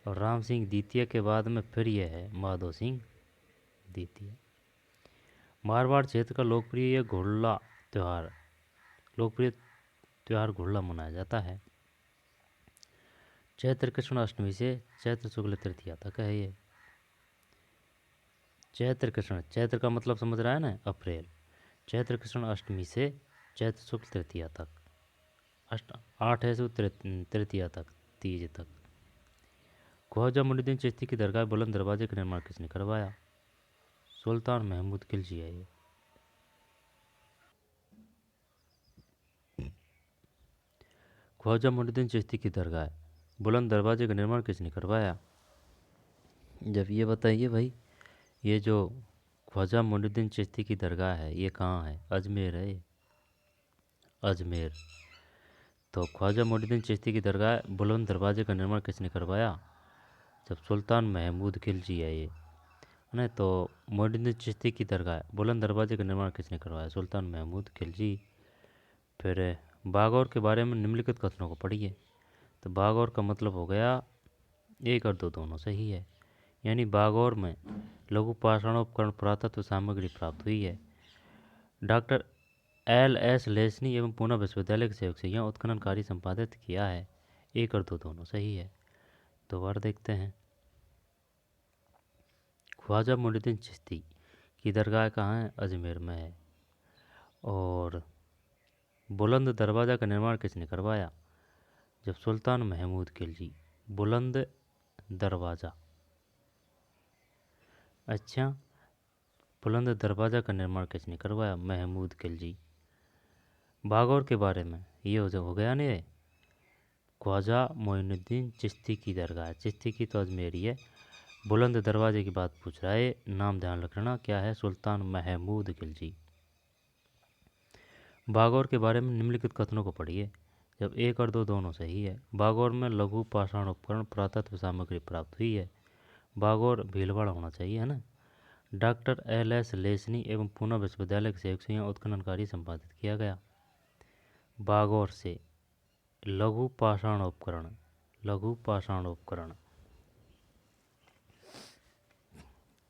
और राम सिंह द्वितीय के बाद में फिर ये है माधो सिंह द्वितीय। मारवाड़ क्षेत्र का लोकप्रिय घुड़ला त्यौहार, लोकप्रिय त्यौहार घुड़ला मनाया जाता है। चैत्र कृष्ण अष्टमी से चैत्र शुक्ल तृतीया तक है ये। चैत्र कृष्ण, चैत्र का मतलब समझ रहा है ना, अप्रैल। चैत्र कृष्ण अष्टमी से चैत्र शुक्ल तृतीया तक, 8 है सो तृतीया तक, तीज तक। ख्वाजा मुइनुद्दीन चिश्ती की दरगाह बुलंद दरवाजे का निर्माण किसने करवाया? सुल्तान महमूद खिलजी है ये। ख्वाजा मुइनुद्दीन चिश्ती की दरगाह बुलंद दरवाजे का निर्माण किसने करवाया? जब ये बताइए भाई, ये जो ख्वाजा मुइनुद्दीन चिश्ती की दरगाह है ये कहाँ है? अजमेर है ये, अजमेर। तो ख्वाजा मुइनुद्दीन चिश्ती की दरगाह बुलंद दरवाजे का निर्माण किसने करवाया? जब सुल्तान महमूद खिलजी है ये, है ना। तो मुइनुद्दीन चिश्ती की दरगाह बुलंद दरवाजे का निर्माण किसने करवाया? सुल्तान महमूद खिलजी। फिर बागौर के बारे में निम्नलिखित कथनों को पढ़िए। तो बागौर का मतलब हो गया 1 और 2 दोनों सही है, यानी बागौर में लघु पाषाणोपकरण पुरातत्व सामग्री प्राप्त हुई है। डॉक्टर LS लेसनी एवं पूना विश्वविद्यालय के सहयोग से यह उत्खनन कार्य संपादित किया है। 1 और 2 दोनों सही है। 2 बार देखते हैं। ख्वाजा मुइनुद्दीन चिश्ती की दरगाह कहाँ है? अजमेर में है। और बुलंद दरवाज़ा का निर्माण किसने करवाया? जब सुल्तान महमूद खिलजी। बुलंद दरवाज़ा, अच्छा, बुलंद दरवाज़ा का निर्माण किसने करवाया? महमूद खिलजी। बागौर के बारे में ये हो गया ना, ये ख्वाजा मोइनुद्दीन चिश्ती की दरगाह, चिश्ती की तो अजमेरी है। बुलंद दरवाजे की बात पूछ रहा है, नाम ध्यान रखना क्या है? सुल्तान महमूद खिलजी। बागौर के बारे में निम्नलिखित कथनों को पढ़िए। जब 1 और 2 दोनों सही है। बागौर में लघु पाषाण उपकरण पुरातत्व सामग्री प्राप्त हुई है। बागौर भीलवाड़ा होना चाहिए, है ना। डॉक्टर LS लेसनी एवं पूना विश्वविद्यालय के सहयोग से यहाँ उत्खनन कार्य संपादित किया गया। बागौर से लघु पाषाण उपकरण, लघु पाषाण उपकरण,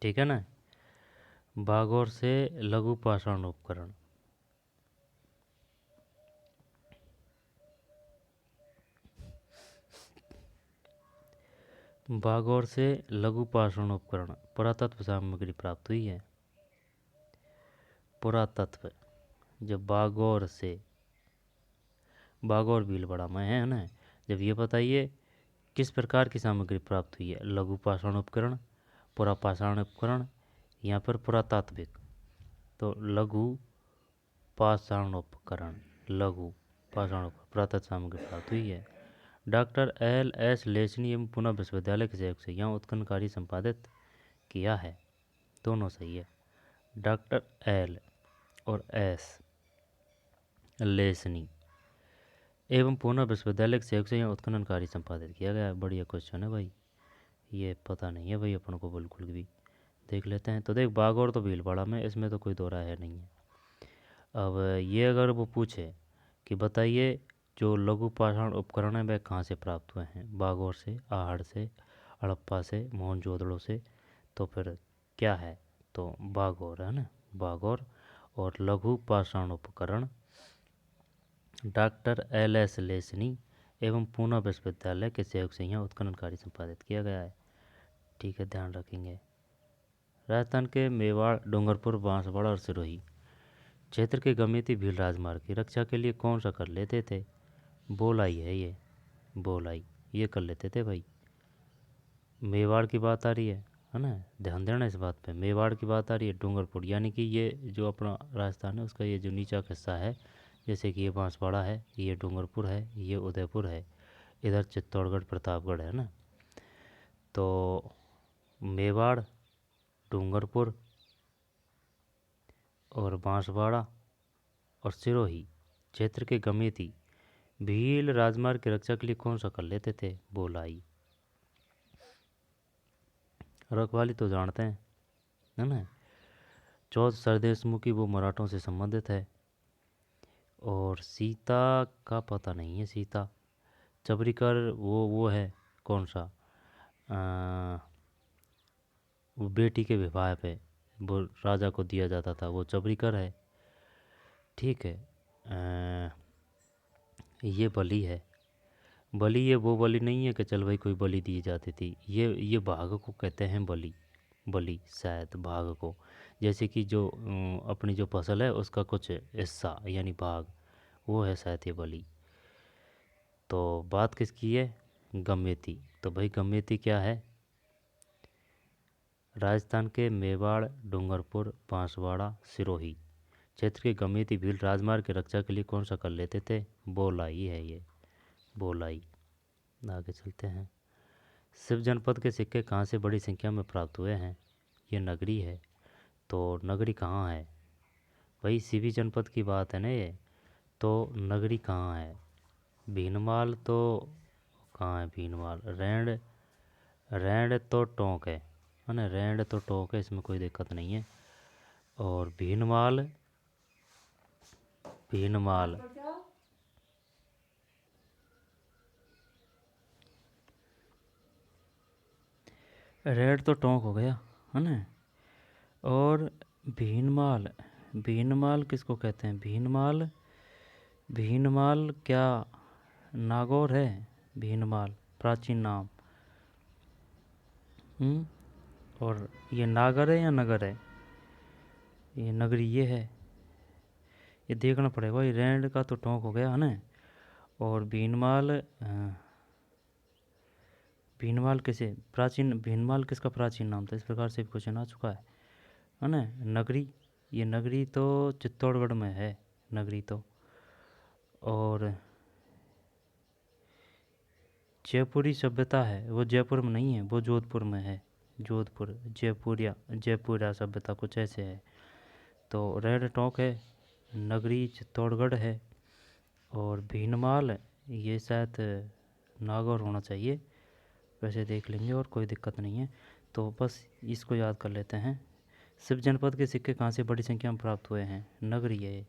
ठीक है ना। बागौर से लघु पाषाण उपकरण, बागौर से लघु पाषाण उपकरण पुरातत्व सामग्री प्राप्त हुई है। पुरातत्व, जब बागौर से, बागौर भीलवाड़ा में है ना। जब ये बताइए किस प्रकार की सामग्री प्राप्त हुई है? लघु पाषाण उपकरण, पुरापाषाण उपकरण या फिर पुरातात्विक? तो लघु पाषाण उपकरण, लघु पाषाण उपकरण पुरातत्व सामग्री प्राप्त हुई है। डॉक्टर LS लेसनी एवं पुना विश्वविद्यालय के सहयोग से यहाँ उत्खनन कार्य संपादित किया है। दोनों सही है। डॉक्टर L और S लेसनी एवं पूना विश्वविद्यालय के सहयोग से यहाँ उत्खनन कार्य संपादित किया गया है। बढ़िया क्वेश्चन है भाई, ये पता नहीं है भाई अपन को बिल्कुल भी। देख लेते हैं। तो देख, बागौर तो भीलवाड़ा में, इसमें तो कोई दो राय है नहीं है। अब ये अगर वो पूछे कि बताइए जो लघु पाषाण उपकरण है वह कहाँ से प्राप्त हुए हैं? बागौर से, आहड़ से, हड़प्पा से, मोहनजोदड़ो से, तो फिर क्या है? तो बागौर है ना, बागौर। और लघु पाषाण उपकरण डॉक्टर LS लेसनी एवं पूना विश्वविद्यालय के सहयोग से यहाँ उत्खनन कार्य संपादित किया गया है। ठीक है, ध्यान रखेंगे। राजस्थान के मेवाड़, डूंगरपुर, बांसवाड़ा और सिरोही क्षेत्र के गमेती भील राजमार्ग की रक्षा के लिए कौन सा कर लेते थे? बोलाई है ये, बोलाई ये कर लेते थे भाई। मेवाड़ की बात आ रही है ना, ध्यान देना इस बात पे। मेवाड़ की बात आ रही है, डूंगरपुर यानी कि ये जो अपना राजस्थान है उसका ये जो नीचा का हिस्सा है, जैसे कि ये बांसवाड़ा है, ये डूंगरपुर है, ये उदयपुर है, इधर चित्तौड़गढ़ प्रतापगढ़ है ना। तो मेवाड़, डूंगरपुर और बांसवाड़ा और सिरोही क्षेत्र के गमेती भील राजमार्ग की रक्षा के लिए कौन सा कर लेते थे? बोलाई। रखवाली तो जानते हैं है ना। चौथ सरदेशमुखी वो मराठों से संबंधित है। और सीता का पता नहीं है। सीता चबरीकर वो है कौन सा, वो बेटी के विवाह पे वो राजा को दिया जाता था, वो चबरीकर है। ठीक है। ये बलि है। बलि ये वो बलि नहीं है कि चल भाई कोई बलि दी जाती थी, ये भाग को कहते हैं बलि। बलि शायद भाग को, जैसे कि जो अपनी जो फसल है उसका कुछ हिस्सा यानी भाग, वो है शायद ये बलि। तो बात किसकी है? गमेती। तो भाई गमेती क्या है? राजस्थान के मेवाड़, डूंगरपुर, बांसवाड़ा, सिरोही क्षेत्र के गमेती भील राजमार्ग की रक्षा के लिए कौन सा कर लेते थे? बोलाई है ये, बोलाई। आगे चलते हैं। शिव जनपद के सिक्के कहाँ से बड़ी संख्या में प्राप्त हुए हैं? ये नगरी है। तो नगरी कहाँ है भाई? शिवी जनपद की बात है ना ये। तो नगरी कहाँ है? भीनमाल तो कहाँ है? भीनमाल रैंड, रैंड तो टोंक है ना। रैंड तो टोंक है, इसमें कोई दिक्कत नहीं है। और भीनमाल, भीनमाल रेड तो टोंक हो गया है ना। और भीनमाल, भीनमाल किसको कहते हैं? भीनमाल, भीनमाल क्या नागौर है? भीनमाल प्राचीन नाम। और ये नागर है या नगर है? ये नगरी ये है, ये देखना पड़ेगा। ये रैंड का तो टोंक हो गया है ना। और भीनमाल, भीनमाल किसे प्राचीन, भीनमाल किसका प्राचीन नाम था? इस प्रकार से क्वेश्चन आ चुका है ना। नगरी, ये नगरी तो चित्तौड़गढ़ में है नगरी तो। और जयपुरी सभ्यता है वो जयपुर में नहीं है, वो जोधपुर में है। जोधपुर, जयपुरिया, जयपुरिया सभ्यता कुछ ऐसे है। तो रेड टोंक है, नगरी चित्तौड़गढ़ है। और भीनमाल ये शायद नागौर होना चाहिए, वैसे देख लेंगे और कोई दिक्कत नहीं है। तो बस इसको याद कर लेते हैं। शिव जनपद के सिक्के कहाँ से बड़ी संख्या में प्राप्त हुए हैं? नगरी है।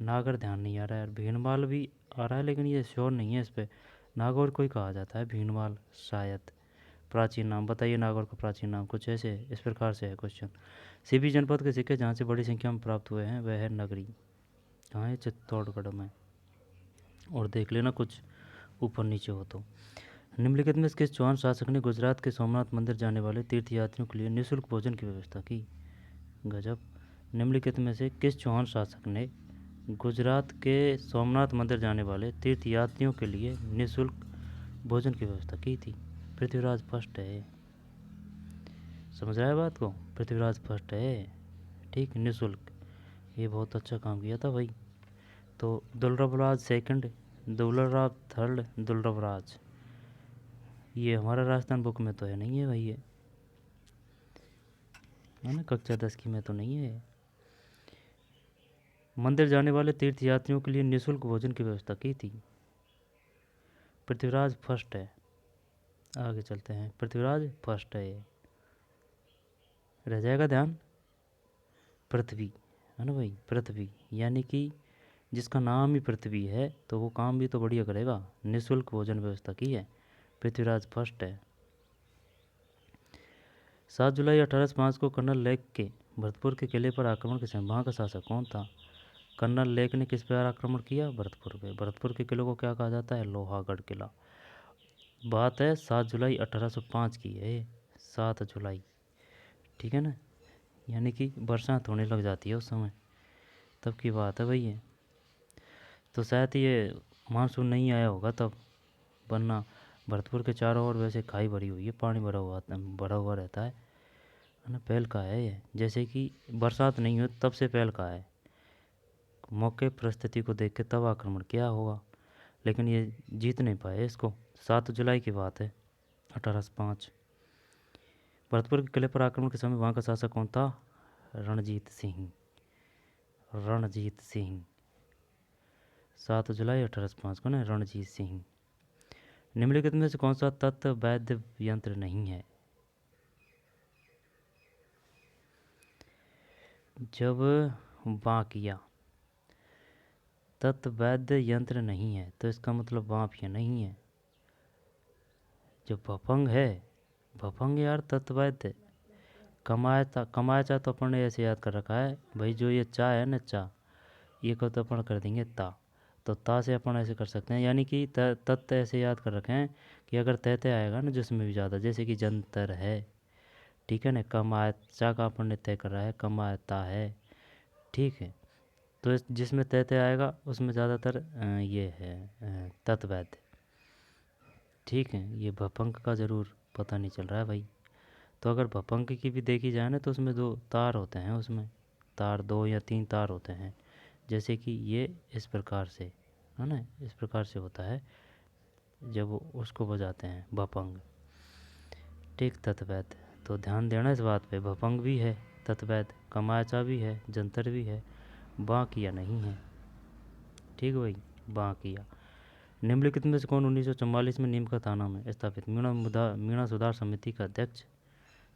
नागर ध्यान नहीं आ रहा है। भीनमाल भी आ रहा है लेकिन ये श्योर नहीं है इस पर। नागौर को ही कहा जाता है, भीनमाल शायद। प्राचीन नाम बताइए नागौर का प्राचीन नाम, कुछ ऐसे इस प्रकार से है क्वेश्चन। सीबी जनपद के सिक्के जहाँ से बड़ी संख्या में प्राप्त हुए हैं वह है नगरी। कहाँ है? चित्तौड़गढ़ में। और देख लेना कुछ ऊपर नीचे हो तो। निम्नलिखित में किस चौहान शासक ने गुजरात के सोमनाथ मंदिर जाने वाले तीर्थयात्रियों के लिए निःशुल्क भोजन की व्यवस्था की? गजब। निम्नलिखित में से किस चौहान शासक ने गुजरात के सोमनाथ मंदिर जाने वाले तीर्थयात्रियों के लिए निःशुल्क भोजन की व्यवस्था की थी? पृथ्वीराज फर्स्ट है। समझ रहा है बात को? पृथ्वीराज फर्स्ट है। ठीक, निःशुल्क। ये बहुत अच्छा काम किया था भाई। तो दुर्लभराज सेकंड, दुर्लभराज थर्ड, दुर्लभराज ये हमारा राजस्थान बुक में तो है नहीं है भाई, ये है ना, कक्षा 10 की में तो नहीं है। मंदिर जाने वाले तीर्थयात्रियों के लिए निःशुल्क भोजन की व्यवस्था की थी। पृथ्वीराज फर्स्ट है। आगे चलते हैं। पृथ्वीराज फर्स्ट है, ये रह जाएगा ध्यान। पृथ्वी है ना भाई, पृथ्वी यानी कि जिसका नाम ही पृथ्वी है तो वो काम भी तो बढ़िया करेगा। निःशुल्क भोजन व्यवस्था की है, पृथ्वीराज फर्स्ट है। 7 जुलाई 1805 को कर्नल लेक के भरतपुर के किले पर आक्रमण के समय वहाँ का शासक कौन था? कर्नल लेक ने किस पर आक्रमण किया? भरतपुर पे। भरतपुर के किले को क्या कहा जाता है? लोहागढ़ किला। बात है 7 जुलाई 1805 की है, 7 जुलाई, ठीक है ना, यानी कि बरसात होने लग जाती है उस समय, तब की बात है भाई ये। तो शायद ये मानसून नहीं आया होगा तब, वरना भरतपुर के चारों ओर वैसे खाई भरी हुई है, पानी भरा हुआ रहता है ना। पहल का है ये, जैसे कि बरसात नहीं हो तब से पहल का है, मौके परिस्थिति को देख के तब आक्रमण किया होगा, लेकिन ये जीत नहीं पाए इसको। 7 जुलाई की बात है 1805। भरतपुर के किले पर आक्रमण के समय वहाँ का शासक कौन था? रणजीत सिंह। रणजीत सिंह 7 जुलाई 1805 को ना, रणजीत सिंह। निम्नलिखित में से कौन सा तत्व वैध यंत्र नहीं है? जब बाँकिया तत्व वैध यंत्र नहीं है तो इसका मतलब बाँपिया नहीं है। जो भपंग है, भपंग यार तत्व वैध। कमाया चा तो अपन ने ऐसे याद कर रखा है भाई, जो ये चा है ना, चा, ये को तो अपन कर देंगे ता, तो ता से अपन ऐसे कर सकते हैं, यानी कि तत्व ऐसे याद कर रखे हैं कि अगर तय आएगा ना जिसमें भी ज़्यादा, जैसे कि जंतर है, ठीक है ना, कमाया चा का अपन ने तय कर रहा है, कमाता है, ठीक है, तो जिसमें तय आएगा उसमें ज़्यादातर ये है तत्वैध, ठीक है। ये भपंक का ज़रूर पता नहीं चल रहा है भाई। तो अगर भपंक की भी देखी जाए ना तो उसमें 2 तार होते हैं, उसमें तार 2 या 3 तार होते हैं, जैसे कि ये इस प्रकार से है ना, इस प्रकार से होता है जब वो उसको बजाते हैं भपंग, ठीक, तत्वैध। तो ध्यान देना इस बात पे, भपंग भी है तत्वैध, कमाचा भी है, जंतर भी है, बाँकिया नहीं है, ठीक भाई, बाँकिया। निम्नलिखित में से कौन 1944 में नीम का थाना में स्थापित मीणा सुधार समिति का अध्यक्ष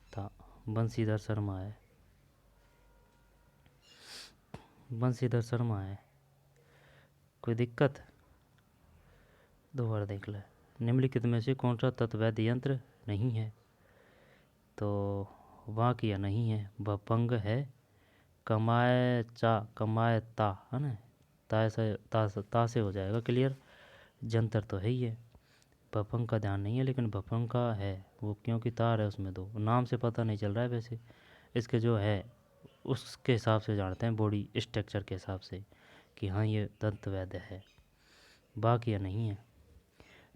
था? बंशीधर शर्मा है, बंशीधर शर्मा है। कोई दिक्कत? दोबारा देख ले। निम्नलिखित में से कौन सा तत्वैध यंत्र नहीं है? तो वाक्य नहीं है, भपंग है, कमाए ता है ना, ता से हो जाएगा क्लियर। जंतर तो है ही है, भपंग का ध्यान नहीं है, लेकिन भपंग का है वो, क्योंकि तार है उसमें 2, नाम से पता नहीं चल रहा है वैसे, इसके जो है उसके हिसाब से जानते हैं, बॉडी स्ट्रक्चर के हिसाब से कि हाँ ये तत्वैध है, बाकी नहीं है।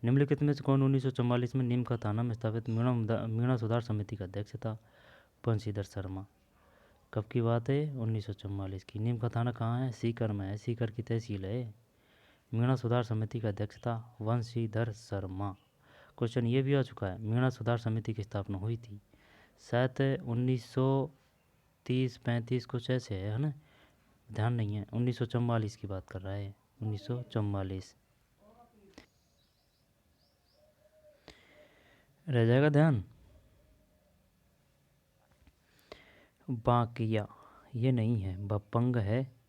निम्नलिखित में से कौन 1944 में नीम का थाना में स्थापित मीणा सुधार समिति का अध्यक्ष था? बंशीधर शर्मा। कब की बात है? 1944 की। नीम का थाना कहाँ है? सीकर में है, सीकर की तहसील है। मीणा सुधार समिति का अध्यक्ष था बंशीधर शर्मा। क्वेश्चन ये भी आ चुका है, मीणा सुधार समिति की स्थापना हुई थी शायद 1930-35 कुछ ऐसे है ना, ध्यान नहीं है, 1944 की बात कर रहा है, 1944 रह जाएगा ध्यान। बाकिया ये नहीं है, भपंग है,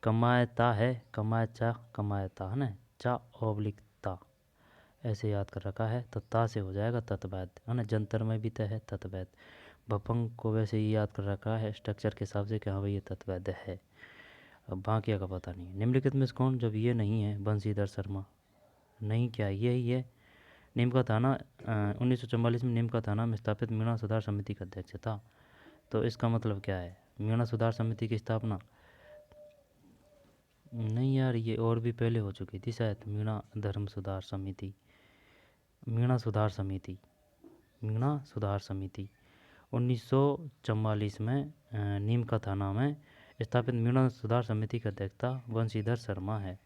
कमायता है, कमायता है ना, चा ओब्लिक ता, ऐसे याद कर रखा है, तो ता से हो जाएगा तत्वैध है ना, जंतर में भी तय है तत्वैध। भपंग को वैसे ही याद कर रखा है स्ट्रक्चर के हिसाब से कि हाँ भाई ये तत्वैध है, अब बाकिया का पता नहीं है। निम्नलिखित में से कौन, जब ये नहीं है बंशीधर शर्मा, नहीं क्या ये ही है, नीम का थाना 1944 में नीम का थाना में स्थापित मीणा सुधार समिति का अध्यक्ष था, तो इसका मतलब क्या है? मीणा सुधार समिति की स्थापना नहीं यार, ये और भी पहले हो चुकी थी शायद, मीणा धर्म सुधार समिति, मीणा सुधार समिति, मीणा सुधार समिति 1944 में नीम का थाना में स्थापित मीणा सुधार समिति का अध्यक्ष था बंशीधर शर्मा है,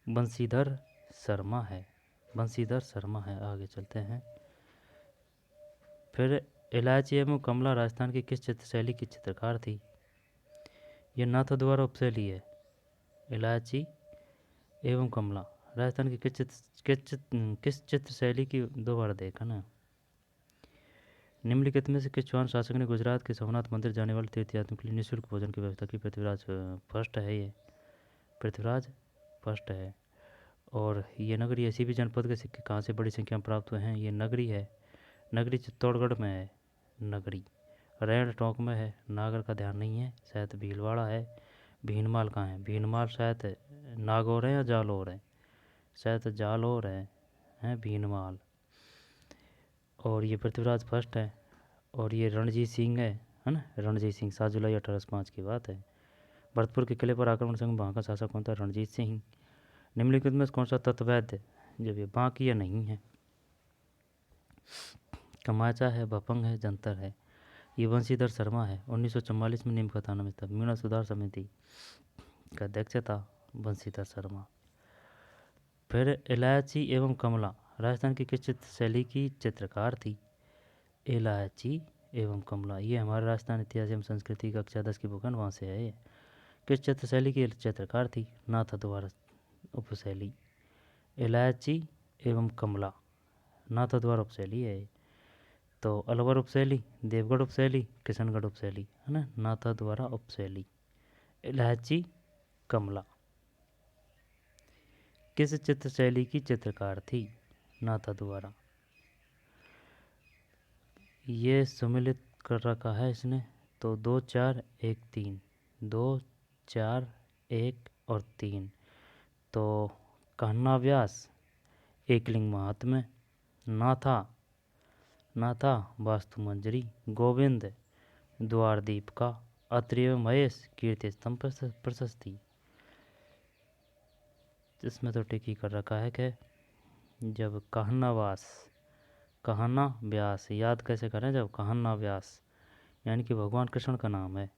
बंशीधर शर्मा है, बंशीधर शर्मा है। आगे चलते हैं। फिर इलायची एवं कमला राजस्थान की किस चित्र शैली की चित्रकार थी? ये नाथों द्वारा उपशैली है। इलायची एवं कमला राजस्थान की किस चित्र शैली की, दोबारा देखा ना। निम्नलिखित में से किस चौहान शासक ने गुजरात के सोमनाथ मंदिर जाने वाले तीर्थयात्रियों के लिए निःशुल्क भोजन की व्यवस्था की? पृथ्वीराज फर्स्ट है, ये पृथ्वीराज फर्स्ट है। और ये नगरी ऐसी भी जनपद के सिक्के कहाँ से बड़ी संख्या में प्राप्त हुए हैं? ये नगरी है, नगरी चित्तौड़गढ़ में है, नगरी रैण टोंक में है, नागर का ध्यान नहीं है, शायद भीलवाड़ा है, भीनमाल कहाँ है? भीनमाल शायद नागौर है या जालौर है, शायद जालौर है भीनमाल। और ये पृथ्वीराज फर्स्ट है, और ये रणजीत सिंह है ना, रणजीत सिंह, 7 जुलाई 1805 की बात है। भरतपुर के किले पर आक्रमण संग वहाँ का शासक कौन था? रणजीत सिंह। निम्नलिखित में कौन सा तत्व वैध है? जब ये बाकी या नहीं है। कमाचा है, भपंग है, जंतर है। ये वंशीधर शर्मा है, 1944 में नीम का थाना में था। मीणा सुधार समिति का अध्यक्ष था वंशीधर शर्मा। फिर इलायची एवं कमला राजस्थान की किस चित्र शैली की चित्रकार थी? इलायची एवं कमला, ये हमारे राजस्थान इतिहास एवं संस्कृति कक्षा 10 की बुक है, वहाँ से है ये। किस चित्र शैली की चित्रकार थी? नाथ द्वार उपशैली। इलायची एवं कमला नाथ द्वार उपशैली है। तो अलवर उपशैली, देवगढ़ उपशैली, किशनगढ़ उपशैली, है ना, नाथा द्वारा उपशैली। इलायची, कमला किस चित्र शैली की चित्रकार थी? नाथा द्वारा। ये सम्मिलित कर रखा है इसने, तो 2 4 1 3, 2 4 1 और 3। तो कहना व्यास, एकलिंग महात्म्य, नाथा वास्तु मंजरी, गोविंद द्वारदीप का, अत्रि एवं महेश कीर्ति स्तंभ प्रशस्ति। इसमें तो टिक ही कर रखा है कि जब कहना व्यास याद कैसे करें? जब कहना व्यास यानी कि भगवान कृष्ण का नाम है,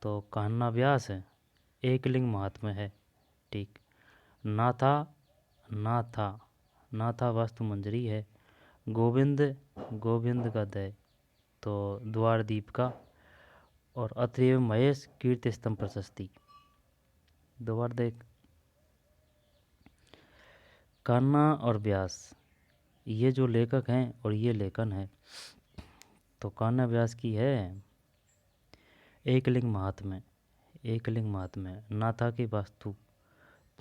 तो कहना व्यास है, एकलिंग महात्म्य है। ठीक। नाथा वास्तु मंजरी है। गोविंद का दय, तो द्वारदीप का, और अत्रि एवं महेश कीर्ति स्तंभ प्रशस्ति। दोबारा देख, कान्हा और व्यास ये जो लेखक हैं और ये लेखन है, तो कान्हा व्यास की है एकलिंग महात्म्य। नाथा की वास्तु,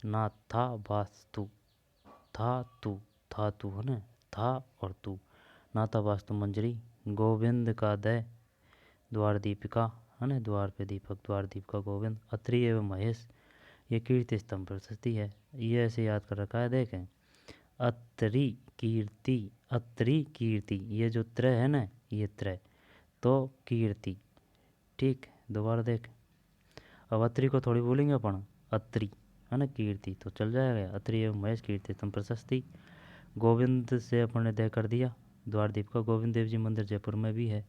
नाथा वास्तु, था तू है ना, था और तू, नाथा वास्तु मंजरी। गोविंद का दय, द्वार दीपिका है ना, द्वार पे दीपक, द्वार दीपिका गोविंद। अत्रि एवं महेश ये कीर्ति स्तंभ प्रशस्ति है। ये ऐसे याद कर रखा है, देखें, अत्रि कीर्ति, ये जो त्रय है ना, ये त्रय, तो कीर्ति। ठीक, दोबारा देख, अब अत्रि को थोड़ी बोलेंगे अपन, अत्रि है ना, कीर्ति, तो चल जाएगा। अत्रि एवं महेश कीर्ति स्तंभ प्रशस्ति। गोविंद से अपन ने दय कर दिया, द्वारदीप का गोविंद देव जी मंदिर जयपुर में भी है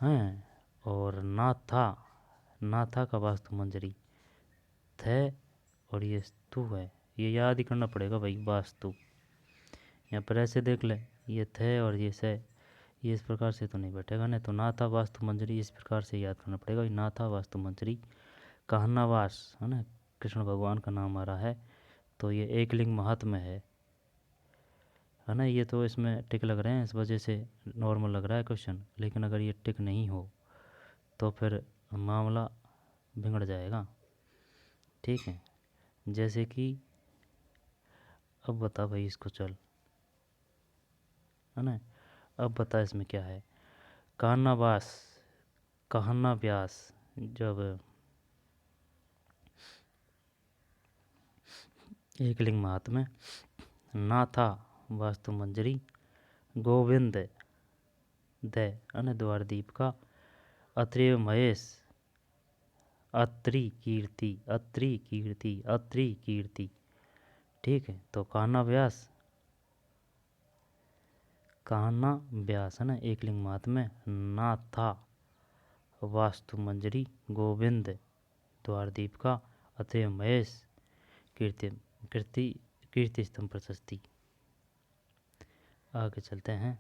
हैं। और नाथा का वास्तु मंजरी, थे और ये स्तु है, ये याद ही करना पड़ेगा भाई, वास्तु। यहाँ पर ऐसे देख ले, ये थे और ये से, ये इस प्रकार से तो नहीं बैठेगा ना, तो नाथा वास्तु मंजरी इस प्रकार से याद करना पड़ेगा। नाथा वास्तु मंजरी, कहनावास है ना, कृष्ण भगवान का नाम आ रहा है, तो ये एकलिंग महात्म्य है ना। ये तो इसमें टिक लग रहे हैं, इस वजह से नॉर्मल लग रहा है क्वेश्चन, लेकिन अगर ये टिक नहीं हो तो फिर मामला बिगड़ जाएगा। ठीक है, जैसे कि अब बता भाई इसको, चल है ना, अब बता इसमें क्या है। कहना व्यास जब एकलिंग महात्म्य, नाथा वास्तु मंजरी, गोविंद दय है द्वारदीप का, अत्रि महेश, अत्रि कीर्ति। ठीक है, तो कहना व्यास है ना, एकलिंग महात्म्य, नाथा वास्तु मंजरी, गोविंद द्वारदीप का, अत्रि महेश कीर्ति स्तंभ प्रशस्ति। आगे चलते हैं।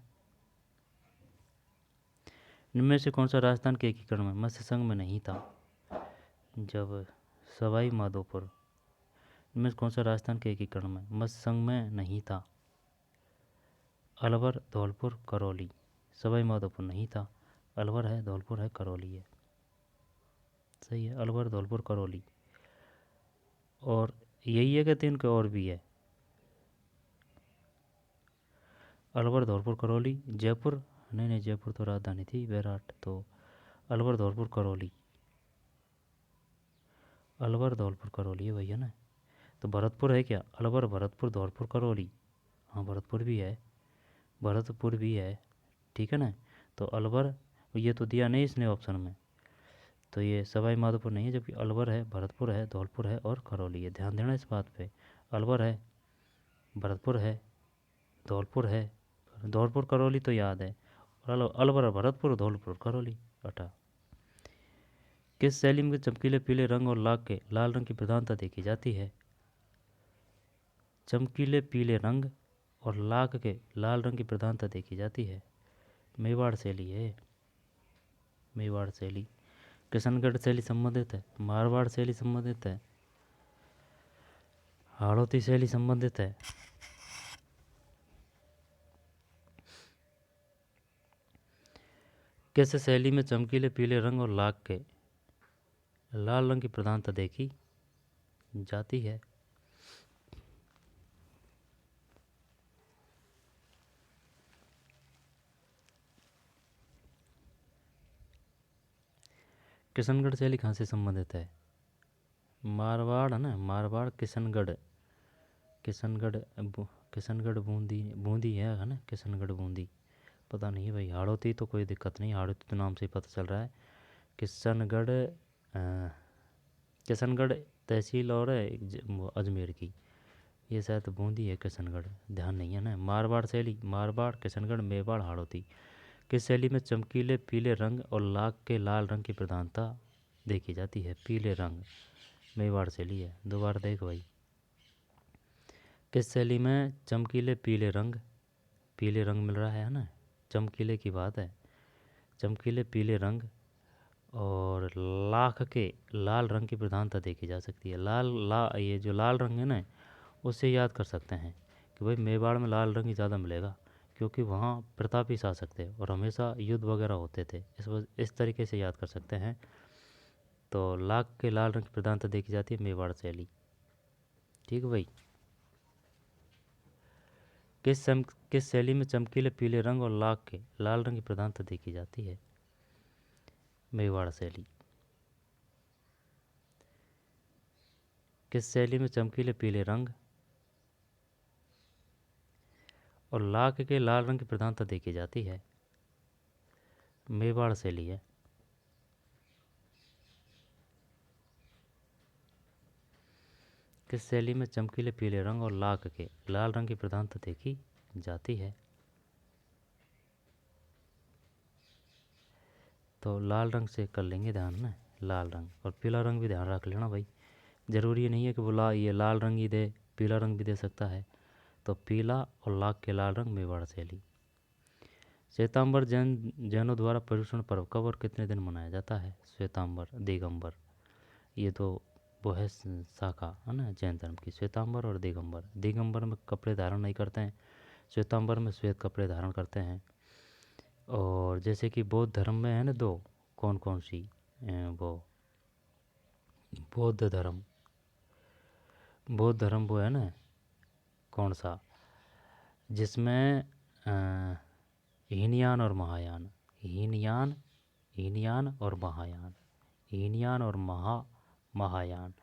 इनमें से कौन सा राजस्थान के एकीकरण में मत्स्य संघ में नहीं था? जब सवाई माधोपुर, इनमें से कौन सा राजस्थान के एकीकरण में मत्स्य संघ में नहीं था? अलवर, धौलपुर, करौली। सवाई माधोपुर नहीं था, अलवर है, धौलपुर है, करौली है। सही है, अलवर, धौलपुर, करौली। और यही है कि 3 के और भी है, अलवर, धौलपुर, करौली, जयपुर नहीं, जयपुर तो राजधानी थी, बैराट, तो अलवर, धौलपुर, करौली। अलवर धौलपुर करौली है भैया ना। तो भरतपुर है क्या? अलवर भरतपुर धौलपुर करौली। हाँ भरतपुर भी है, भरतपुर भी है, ठीक है ना। तो अलवर, ये तो दिया नहीं इसने ऑप्शन में, तो ये सवाई माधोपुर नहीं है, जबकि अलवर है, भरतपुर है, धौलपुर है और करौली है। ध्यान देना इस बात पे। अलवर है, भरतपुर है, धौलपुर है, धौलपुर करौली तो याद है, और अलवर भरतपुर धौलपुर करौली अटा। किस शैली में चमकीले पीले रंग और लाख के लाल रंग की प्रधानता देखी जाती है? चमकीले पीले रंग और लाख के लाल रंग की प्रधानता देखी जाती है। मेवाड़ शैली है, मेवाड़ शैली। किशनगढ़ शैली संबंधित है, मारवाड़ शैली संबंधित है, हाड़ौती शैली संबंधित है। किस शैली में चमकीले पीले रंग और लाख के लाल रंग की प्रधानता देखी जाती है? किशनगढ़ शैली कहाँ से संबंधित है? मारवाड़ है ना, मारवाड़ किशनगढ़, किशनगढ़ किशनगढ़ बूंदी, बूंदी है ना, किशनगढ़ बूंदी। पता नहीं भाई, हाड़ौती तो कोई दिक्कत नहीं, हाड़ौती तो नाम से ही पता चल रहा है। किशनगढ़ किशनगढ़ तहसील और है वो अजमेर की, ये शायद बूंदी है किशनगढ़, ध्यान नहीं है ना। मारवाड़ शैली, मारवाड़ किशनगढ़ मेवाड़ हाड़ौती। किस शैली में चमकीले पीले रंग और लाख के लाल रंग की प्रधानता देखी जाती है? पीले रंग, मेवाड़ शैली है। दोबारा देख भाई, किस शैली में चमकीले पीले रंग, पीले रंग मिल रहा है ना, चमकीले की बात है, चमकीले पीले रंग और लाख के लाल रंग की प्रधानता देखी जा सकती है। ये जो लाल रंग है ना, उससे याद कर सकते हैं कि भाई मेवाड़ में लाल रंग ही ज़्यादा मिलेगा, क्योंकि वहाँ प्रतापी शासक थे और हमेशा युद्ध वगैरह होते थे, इस तरीके से याद कर सकते हैं। तो लाख के लाल रंग की प्रधानता देखी जाती है मेवाड़ शैली, ठीक है भाई। किस शैली में चमकीले पीले रंग और लाख के लाल रंग की प्रधानता देखी जाती है? मेवाड़ शैली। किस शैली में चमकीले पीले रंग और लाख के लाल रंग की प्रधानता देखी जाती है? मेवाड़ शैली है। किस शैली में चमकीले पीले रंग और लाख के लाल रंग की प्रधानता देखी जाती है? तो लाल रंग से कर लेंगे ध्यान ना, लाल रंग और पीला रंग भी ध्यान रख लेना भाई। ज़रूरी नहीं है कि वो ये लाल रंग ही दे, पीला रंग भी दे सकता है। तो पीला और लाख के लाल रंग मेवाड़ शैली। श्वेतांबर जैनों द्वारा पर्युषण पर्व कब और कितने दिन मनाया जाता है? श्वेतांबर दिगंबर, ये तो वो है शाखा है ना जैन धर्म की, श्वेतांबर और दिगंबर। दिगंबर में कपड़े धारण नहीं करते हैं, श्वेतांबर में श्वेत कपड़े धारण करते हैं। और जैसे कि बौद्ध धर्म में है ना दो, कौन कौन सी, वो बौद्ध धर्म, बौद्ध धर्म वो है ना कौन सा, जिसमें हीनयान और महायान, हीनयान, हीनयान और महायान, हीनयान और महायान,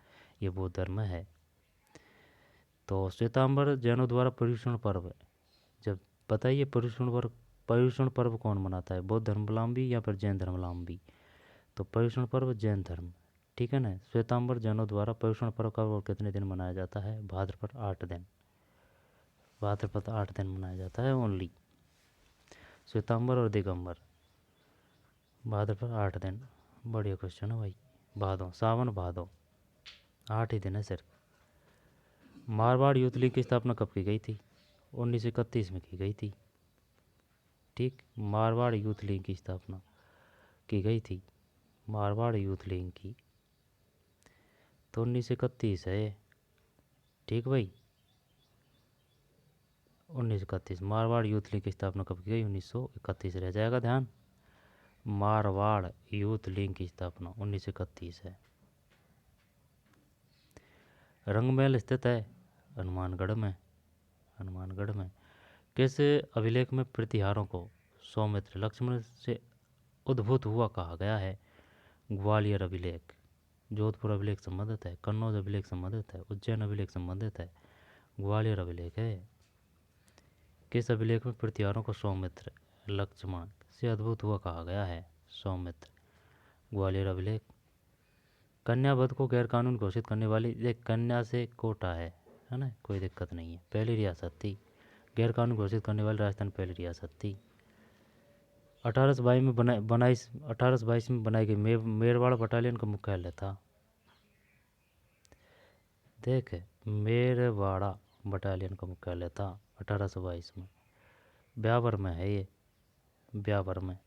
ये बौद्ध धर्म है। तो श्वेतांबर जैनों द्वारा पर्युषण पर्व, जब बताइए पर्युषण पर्व कौन मनाता है, बौद्ध धर्मावलंबी या फिर जैन धर्मावलंबी? तो पर्युषण पर्व जैन धर्म, ठीक है ना। श्वेतांबर जैनों द्वारा पर्युषण पर्व कब और कितने दिन मनाया जाता है? भाद्रपद 8 दिन, भाद्रपद 8 दिन मनाया जाता है ओनली। श्वेतांबर और दिगंबर भाद्रपद 8 दिन, बढ़िया क्वेश्चन है भाई। भादों, सावन भादों 8 ही दिन है सिर्फ। मारवाड़ यूथ लीग की स्थापना कब की गई थी? 1931 में की गई थी, ठीक। मारवाड़ यूथ लीग की स्थापना की गई थी, मारवाड़ यूथ लीग की, तो 1931 है, ठीक भाई। 1931 मारवाड़ यूथ लीग की स्थापना कब की गई? 1931 रह जाएगा ध्यान। मारवाड़ यूथ लीग की स्थापना 1931 है। रंगमहल स्थित है हनुमानगढ़ में, हनुमानगढ़ में। किस अभिलेख में प्रतिहारों को सौमित्र लक्ष्मण से उद्भूत हुआ कहा गया है? ग्वालियर अभिलेख, जोधपुर अभिलेख संबंधित है, कन्नौज अभिलेख संबंधित है, उज्जैन अभिलेख संबंधित है, ग्वालियर अभिलेख है। किस अभिलेख में पृथ्वीहारों को सौमित्र लक्ष्मण से अद्भुत हुआ कहा गया है? सौमित्र, ग्वालियर अभिलेख। कन्या वध को गैर कानून घोषित करने वाली, देख कन्या से कोटा है ना, कोई दिक्कत नहीं है, पहली रियासत थी। गैर कानून घोषित करने वाली राजस्थान पहली रियासत थी। 1822 में बनाई गई मेरवाड़ बटालियन का मुख्यालय था। देख, मेरवाड़ा बटालियन का मुख्यालय था 1822 में। ब्यावर में है ये, ब्यावर में।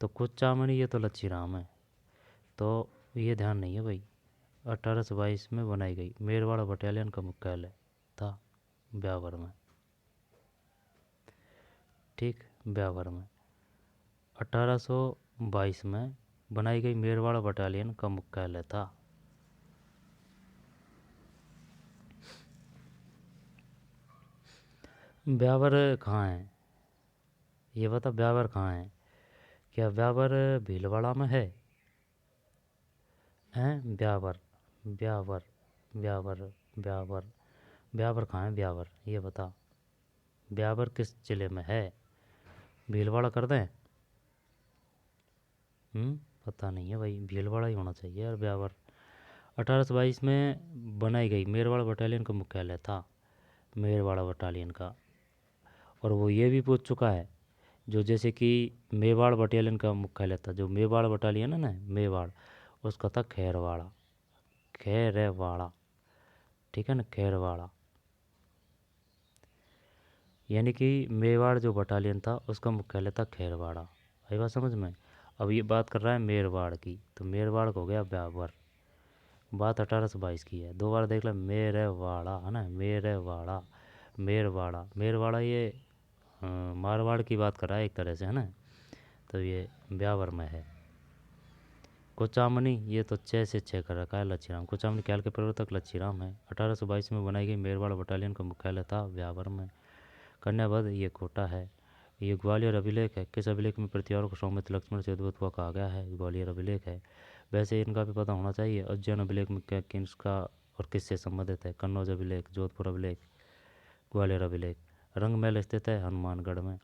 तो कुचामणी ये तो लच्छीराम है, तो ये ध्यान नहीं है भाई। 1822 में बनाई गई मेरवाड़ा बटालियन का मुख्यालय था ब्यावर में। ठीक, ब्यावर में 1822 में बनाई गई मेरवाड़ा बटालियन का मुख्यालय था। ब्यावर कहाँ है ये बता, ब्यावर कहाँ है? क्या ब्यावर भीलवाड़ा में है? हैं, ब्यावर, ब्यावर, ब्यावर, ब्यावर, ब्यावर कहाँ है? ब्यावर ये बता, ब्यावर किस जिले में है? भीलवाड़ा कर दें? पता नहीं है भाई, भीलवाड़ा ही होना चाहिए यार, ब्यावर। 1822 में बनाई गई मेरवाड़ा बटालियन का मुख्यालय था, मेरवाड़ा बटालियन का। और वो ये भी पूछ चुका है, जो जैसे कि मेवाड़ बटालियन का मुख्यालय था, जो मेवाड़ बटालियन है ना, मेवाड़, उसका था खैरवाड़ा, खैरवाड़ा, ठीक है ना, खैरवाड़ा। यानी कि मेवाड़ जो बटालियन था उसका मुख्यालय था खैरवाड़ा। आई बात समझ में? अब ये बात कर रहा है मेरवाड़ की, तो मेरवाड़ को हो गया ब्यावर। बात 1822 की है, दो बार देख ले, मेरवाड़ा है ना, मेरवाड़ा, मेरवाड़ा, मेरवाड़ा ये मारवाड़ की बात कर रहा है एक तरह से, है ना, तो ये ब्यावर में है। कुचामनी ये तो 6 से 6 कर रखा है, लच्छीराम। कुचामनी ख्याल के प्रवर्तक लच्छीराम है। 1822 में बनाई गई मेरवाड़ बटालियन का मुख्यालय था ब्यावर में। कन्यावध ये कोटा है। ये ग्वालियर अभिलेख है। किस अभिलेख में पृथ्वीहारों को सौमित्र लक्ष्मण से अद्भुत हुआ कहा गया है? ग्वालियर अभिलेख है। वैसे इनका भी पता होना चाहिए। उज्जैन अभिलेख में क्या किसका और किससे संबंधित है? कन्नौज अभिलेख, जोधपुर अभिलेख, ग्वालियर अभिलेख। रंगमहल स्थित है हनुमानगढ़ में।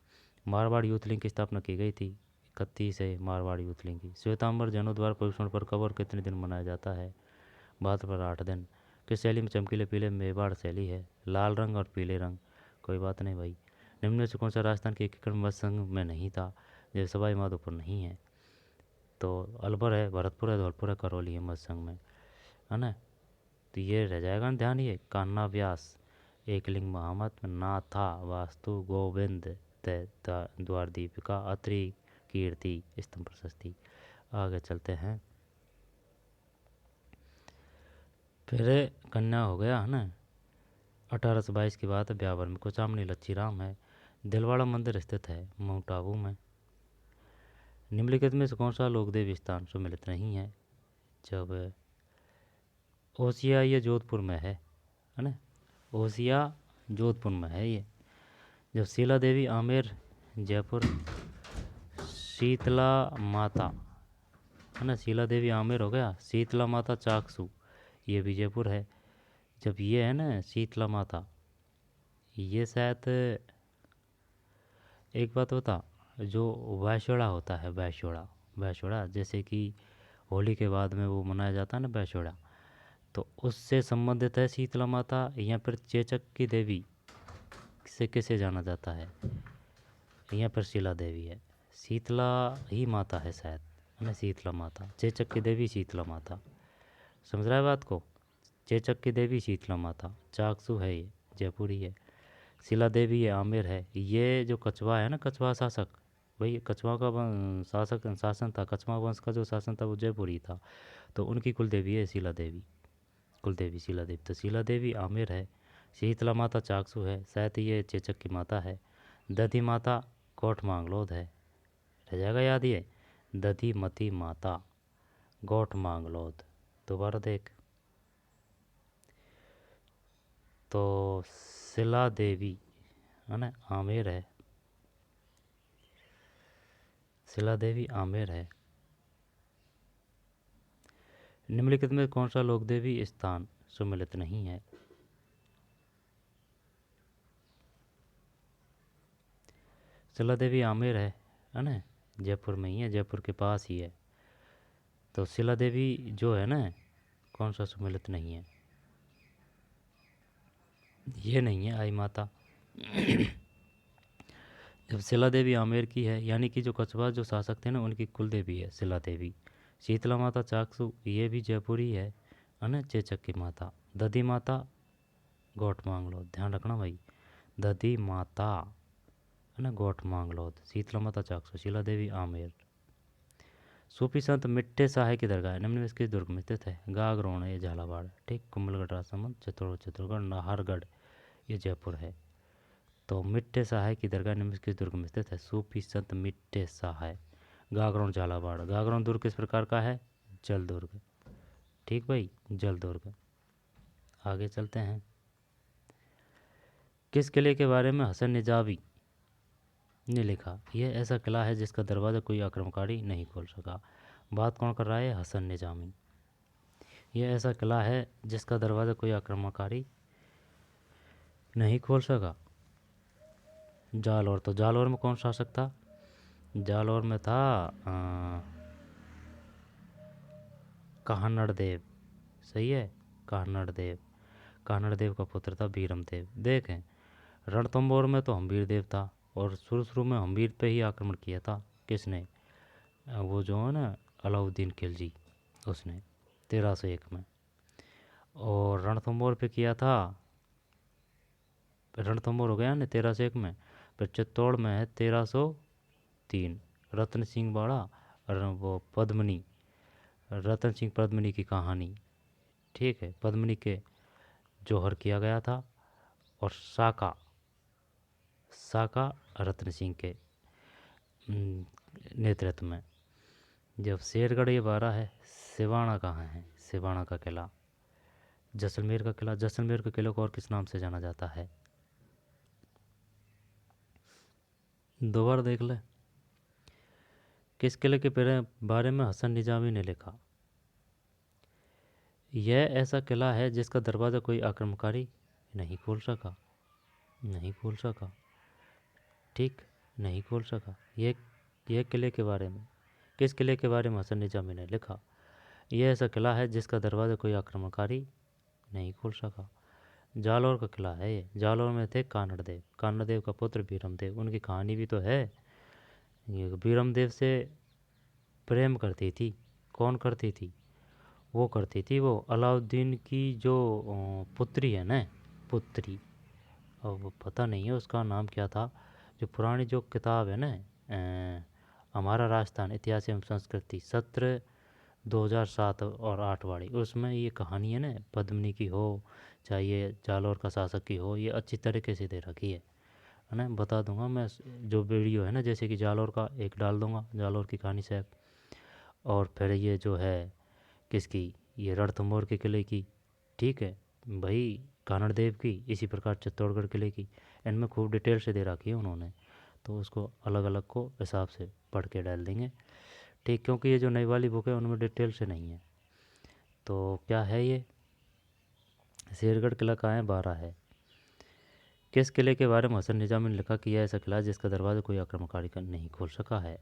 मारवाड़ यूथ लीग की स्थापना की गई थी 31 है मारवाड़ यूथ लीग की। श्वेतांबर जैनों प्रदूषण पर कब और कितने दिन मनाया जाता है? बात पर 8 दिन। किस शैली में चमकीले पीले मेवाड़ शैली है? लाल रंग और पीले रंग। कोई बात नहीं भाई। निम्न में से कौन सा राजस्थान के एकीकरण मध्य संघ में नहीं था? जैसे सवाई माधोपुर नहीं है, तो अलवर है, भरतपुर है, धौलपुर है, करौली है मध्य संघ में, है ना। तो ये रह जाएगा ना ध्यान, ये कान्हा व्यास, एकलिंग महामत, नाथा वास्तु, गोविंद द्वार दीपिका, अत्रि कीर्ति, स्तंभ प्रशस्ति। आगे चलते हैं। फिर कन्या हो गया, है ना। 1822 की बात है, ब्यावर में। कुचामनी लच्छीराम है। दिलवाड़ा मंदिर स्थित है माउंट आबू में। निम्नलिखित में से कौन सा लोकदेवी स्थान सुमिलित नहीं है? जब ओसिया ये जोधपुर में है ना, ओसिया जोधपुर में है ये। जब शीला देवी आमेर जयपुर, शीतला माता, है ना, शीला देवी आमेर हो गया। शीतला माता चाकसू ये भी जयपुर है। जब ये है ना शीतला माता, ये शायद, एक बात बता, जो वैश्वड़ा होता है, वैश्वड़ा, वैश्वड़ा जैसे कि होली के बाद में वो मनाया जाता है ना वैश्वड़ा, तो उससे संबंधित है शीतला माता। यहाँ पर चेचक की देवी से किसे जाना जाता है? यहाँ पर शीला देवी है, शीतला ही माता है शायद, है ना, शीतला माता, चेचक की देवी शीतला माता। समझ रहा है बात को? चेचक की देवी शीतला माता, चाकसू है ये, जयपुरी है। शीला देवी ये आमेर है। ये जो कछवा है ना, कछवा शासक, भाई कछवा का शासन था, कछवा वंश का जो शासन था वो जयपुरी था, तो उनकी कुल देवी है शीला देवी, कुल देवी शीला देवी। तो शीला देवी आमेर है, शीतला माता चाकसू है, शायद ये चेचक की माता है। दधी माता कोट मांगलोद है, रह जाएगा याद ये, दधी मती माता गोठ मांगलोद। दोबारा देख, तो शीला देवी, है ना, आमेर है, शीला देवी आमेर है। निम्नलिखित में कौन सा लोक देवी स्थान सम्मिलित नहीं है? शिला देवी आमेर है ना, जयपुर में ही है, जयपुर के पास ही है। तो शिला देवी जो है ना, कौन सा सम्मिलित नहीं है? ये नहीं है आई माता। जब शिला देवी आमेर की है, यानी कि जो कछवाहा जो शासक थे ना, उनकी कुल देवी है शिला देवी। शीतला माता चाकसू, ये भी जयपुरी है ना, चेचक की माता। दधी माता गोट मांगलो, ध्यान रखना भाई, दधी माता है ना, गोट मांगलो। शीतला माता चाकसू, शिला देवी आमेर। सूफी संत मिट्टे साहे की दरगाह निम्न में किस दुर्ग में स्थित है? गागरोण ये झालावाड़, ठीक। कुंभलगढ़ राजसमंद, चित्तौड़गढ़ नाहरगढ़ ये जयपुर है। तो मिट्टे साहे की दरगाह निम्न में किस दुर्ग में स्थित है? सूफी संत मिट्टे साहे, गागरोण झालावाड़। गागरोण दुर्ग किस प्रकार का है? जल दुर्ग, ठीक भाई, जल दुर्ग। आगे चलते हैं। किस किले के बारे में हसन निजावी ने लिखा? यह ऐसा किला है जिसका दरवाज़ा कोई आक्रमणकारी नहीं खोल सका। बात कौन कर रहा है? हसन निजामी। यह ऐसा किला है जिसका दरवाज़ा कोई आक्रमणकारी नहीं खोल सका। जालौर, तो जालौर में कौन शासक था? जालौर में था काहनड़ देव, सही है, काहनड़ देव। काहनड़ देव का पुत्र था बीरम देव। देखें, रणथंभौर में तो हम्बीर देव था, और शुरू में हम्बीर पे ही आक्रमण किया था। किसने? वो जो है ना अलाउद्दीन खिलजी, उसने 1301 में। और रणथंभौर पे किया था, रणथंभौर हो गया ना 1301 में। फिर चित्तौड़ में है 1303, रतन सिंह बाड़ा और वो पद्मनी, रतन सिंह पद्मनी की कहानी, ठीक है। पद्मनी के जौहर किया गया था, और साका रतन सिंह के नेतृत्व में। जब शेरगढ़ ये 12 है। सिवाना कहाँ है? सिवाना का किला, जैसलमेर का किला। जैसलमेर के किले को और किस नाम से जाना जाता है? दोबारा देख ले। किस किले के बारे में हसन निजामी ने लिखा? यह ऐसा किला है जिसका दरवाज़ा कोई आक्रमणकारी नहीं खोल सका। नहीं खोल सका, ठीक, नहीं खोल सका। यह किले के बारे में, किस किले के बारे में हसन निजामी ने लिखा? यह ऐसा किला है जिसका दरवाज़ा कोई आक्रमणकारी नहीं खोल सका। जालौर का किला है ये। जालौर में थे कानड़ देव, कानड़ देव का पुत्र बीरम देव। उनकी कहानी भी तो है। ये बीरम देव से प्रेम करती थी। कौन करती थी? वो करती थी वो अलाउद्दीन की जो पुत्री है ना, पुत्री, और वो पता नहीं है उसका नाम क्या था। जो पुरानी जो किताब है ना, हमारा राजस्थान इतिहास एवं संस्कृति, सत्र 2007 और 8 वाली, उसमें ये कहानी है ना, पद्मिनी की हो चाहे ये जालौर का शासक की हो, ये अच्छी तरीके से दे रखी है ना। बता दूंगा मैं, जो वीडियो है ना, जैसे कि जालौर का एक डाल दूंगा, जालौर की कहानी साहब। और फिर ये जो है किसकी, ये रणथंभौर के किले की, ठीक है भाई, कानड़ देव की, इसी प्रकार चित्तौड़गढ़ किले की। इनमें खूब डिटेल से दे रखी है उन्होंने, तो उसको अलग अलग को हिसाब से पढ़ के डाल देंगे, ठीक। क्योंकि ये जो नई वाली बुक है उनमें डिटेल से नहीं है। तो क्या है ये? शेरगढ़ किला कहाँ है? 12 है। किस किले के बारे में हसन निजामी ने लिखा कि यह ऐसा किला है जिसका दरवाज़ा कोई आक्रमणकारी नहीं खोल सका है?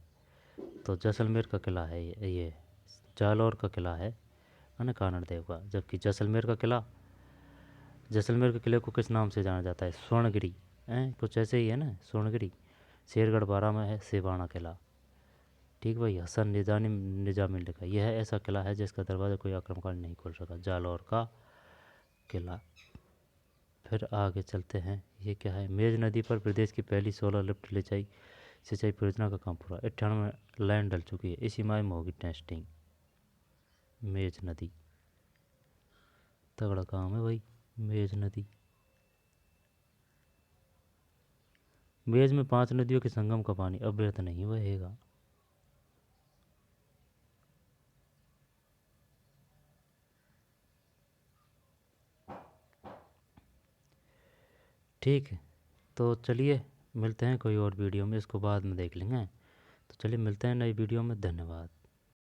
तो जैसलमेर का किला है ये जालौर का किला है ना, कानड़ देव का। जबकि जैसलमेर का किला, जैसलमेर के किले को किस नाम से जाना जाता है? स्वर्णगिरी, कुछ ऐसे ही है ना, स्वर्णगिरी। शेरगढ़ 12 में है सिवाना किला, ठीक भाई। हसन निजामी ने लिखा यह ऐसा किला है जिसका दरवाज़ा कोई आक्रमणकारी नहीं खोल सका, जालौर का किला। फिर आगे चलते हैं। ये क्या है? मेज नदी पर प्रदेश की पहली 16 लिफ्ट सिंचाई परियोजना का काम पूरा। 98 लाइन डल चुकी है, इसी माह में होगी टेस्टिंग। मेज नदी, तगड़ा काम है भाई, मेज नदी। मेज में 5 नदियों के संगम का पानी अब व्यर्थ नहीं बहेगा। ठीक है, तो चलिए मिलते हैं कोई और वीडियो में, इसको बाद में देख लेंगे। तो चलिए मिलते हैं नई वीडियो में, धन्यवाद।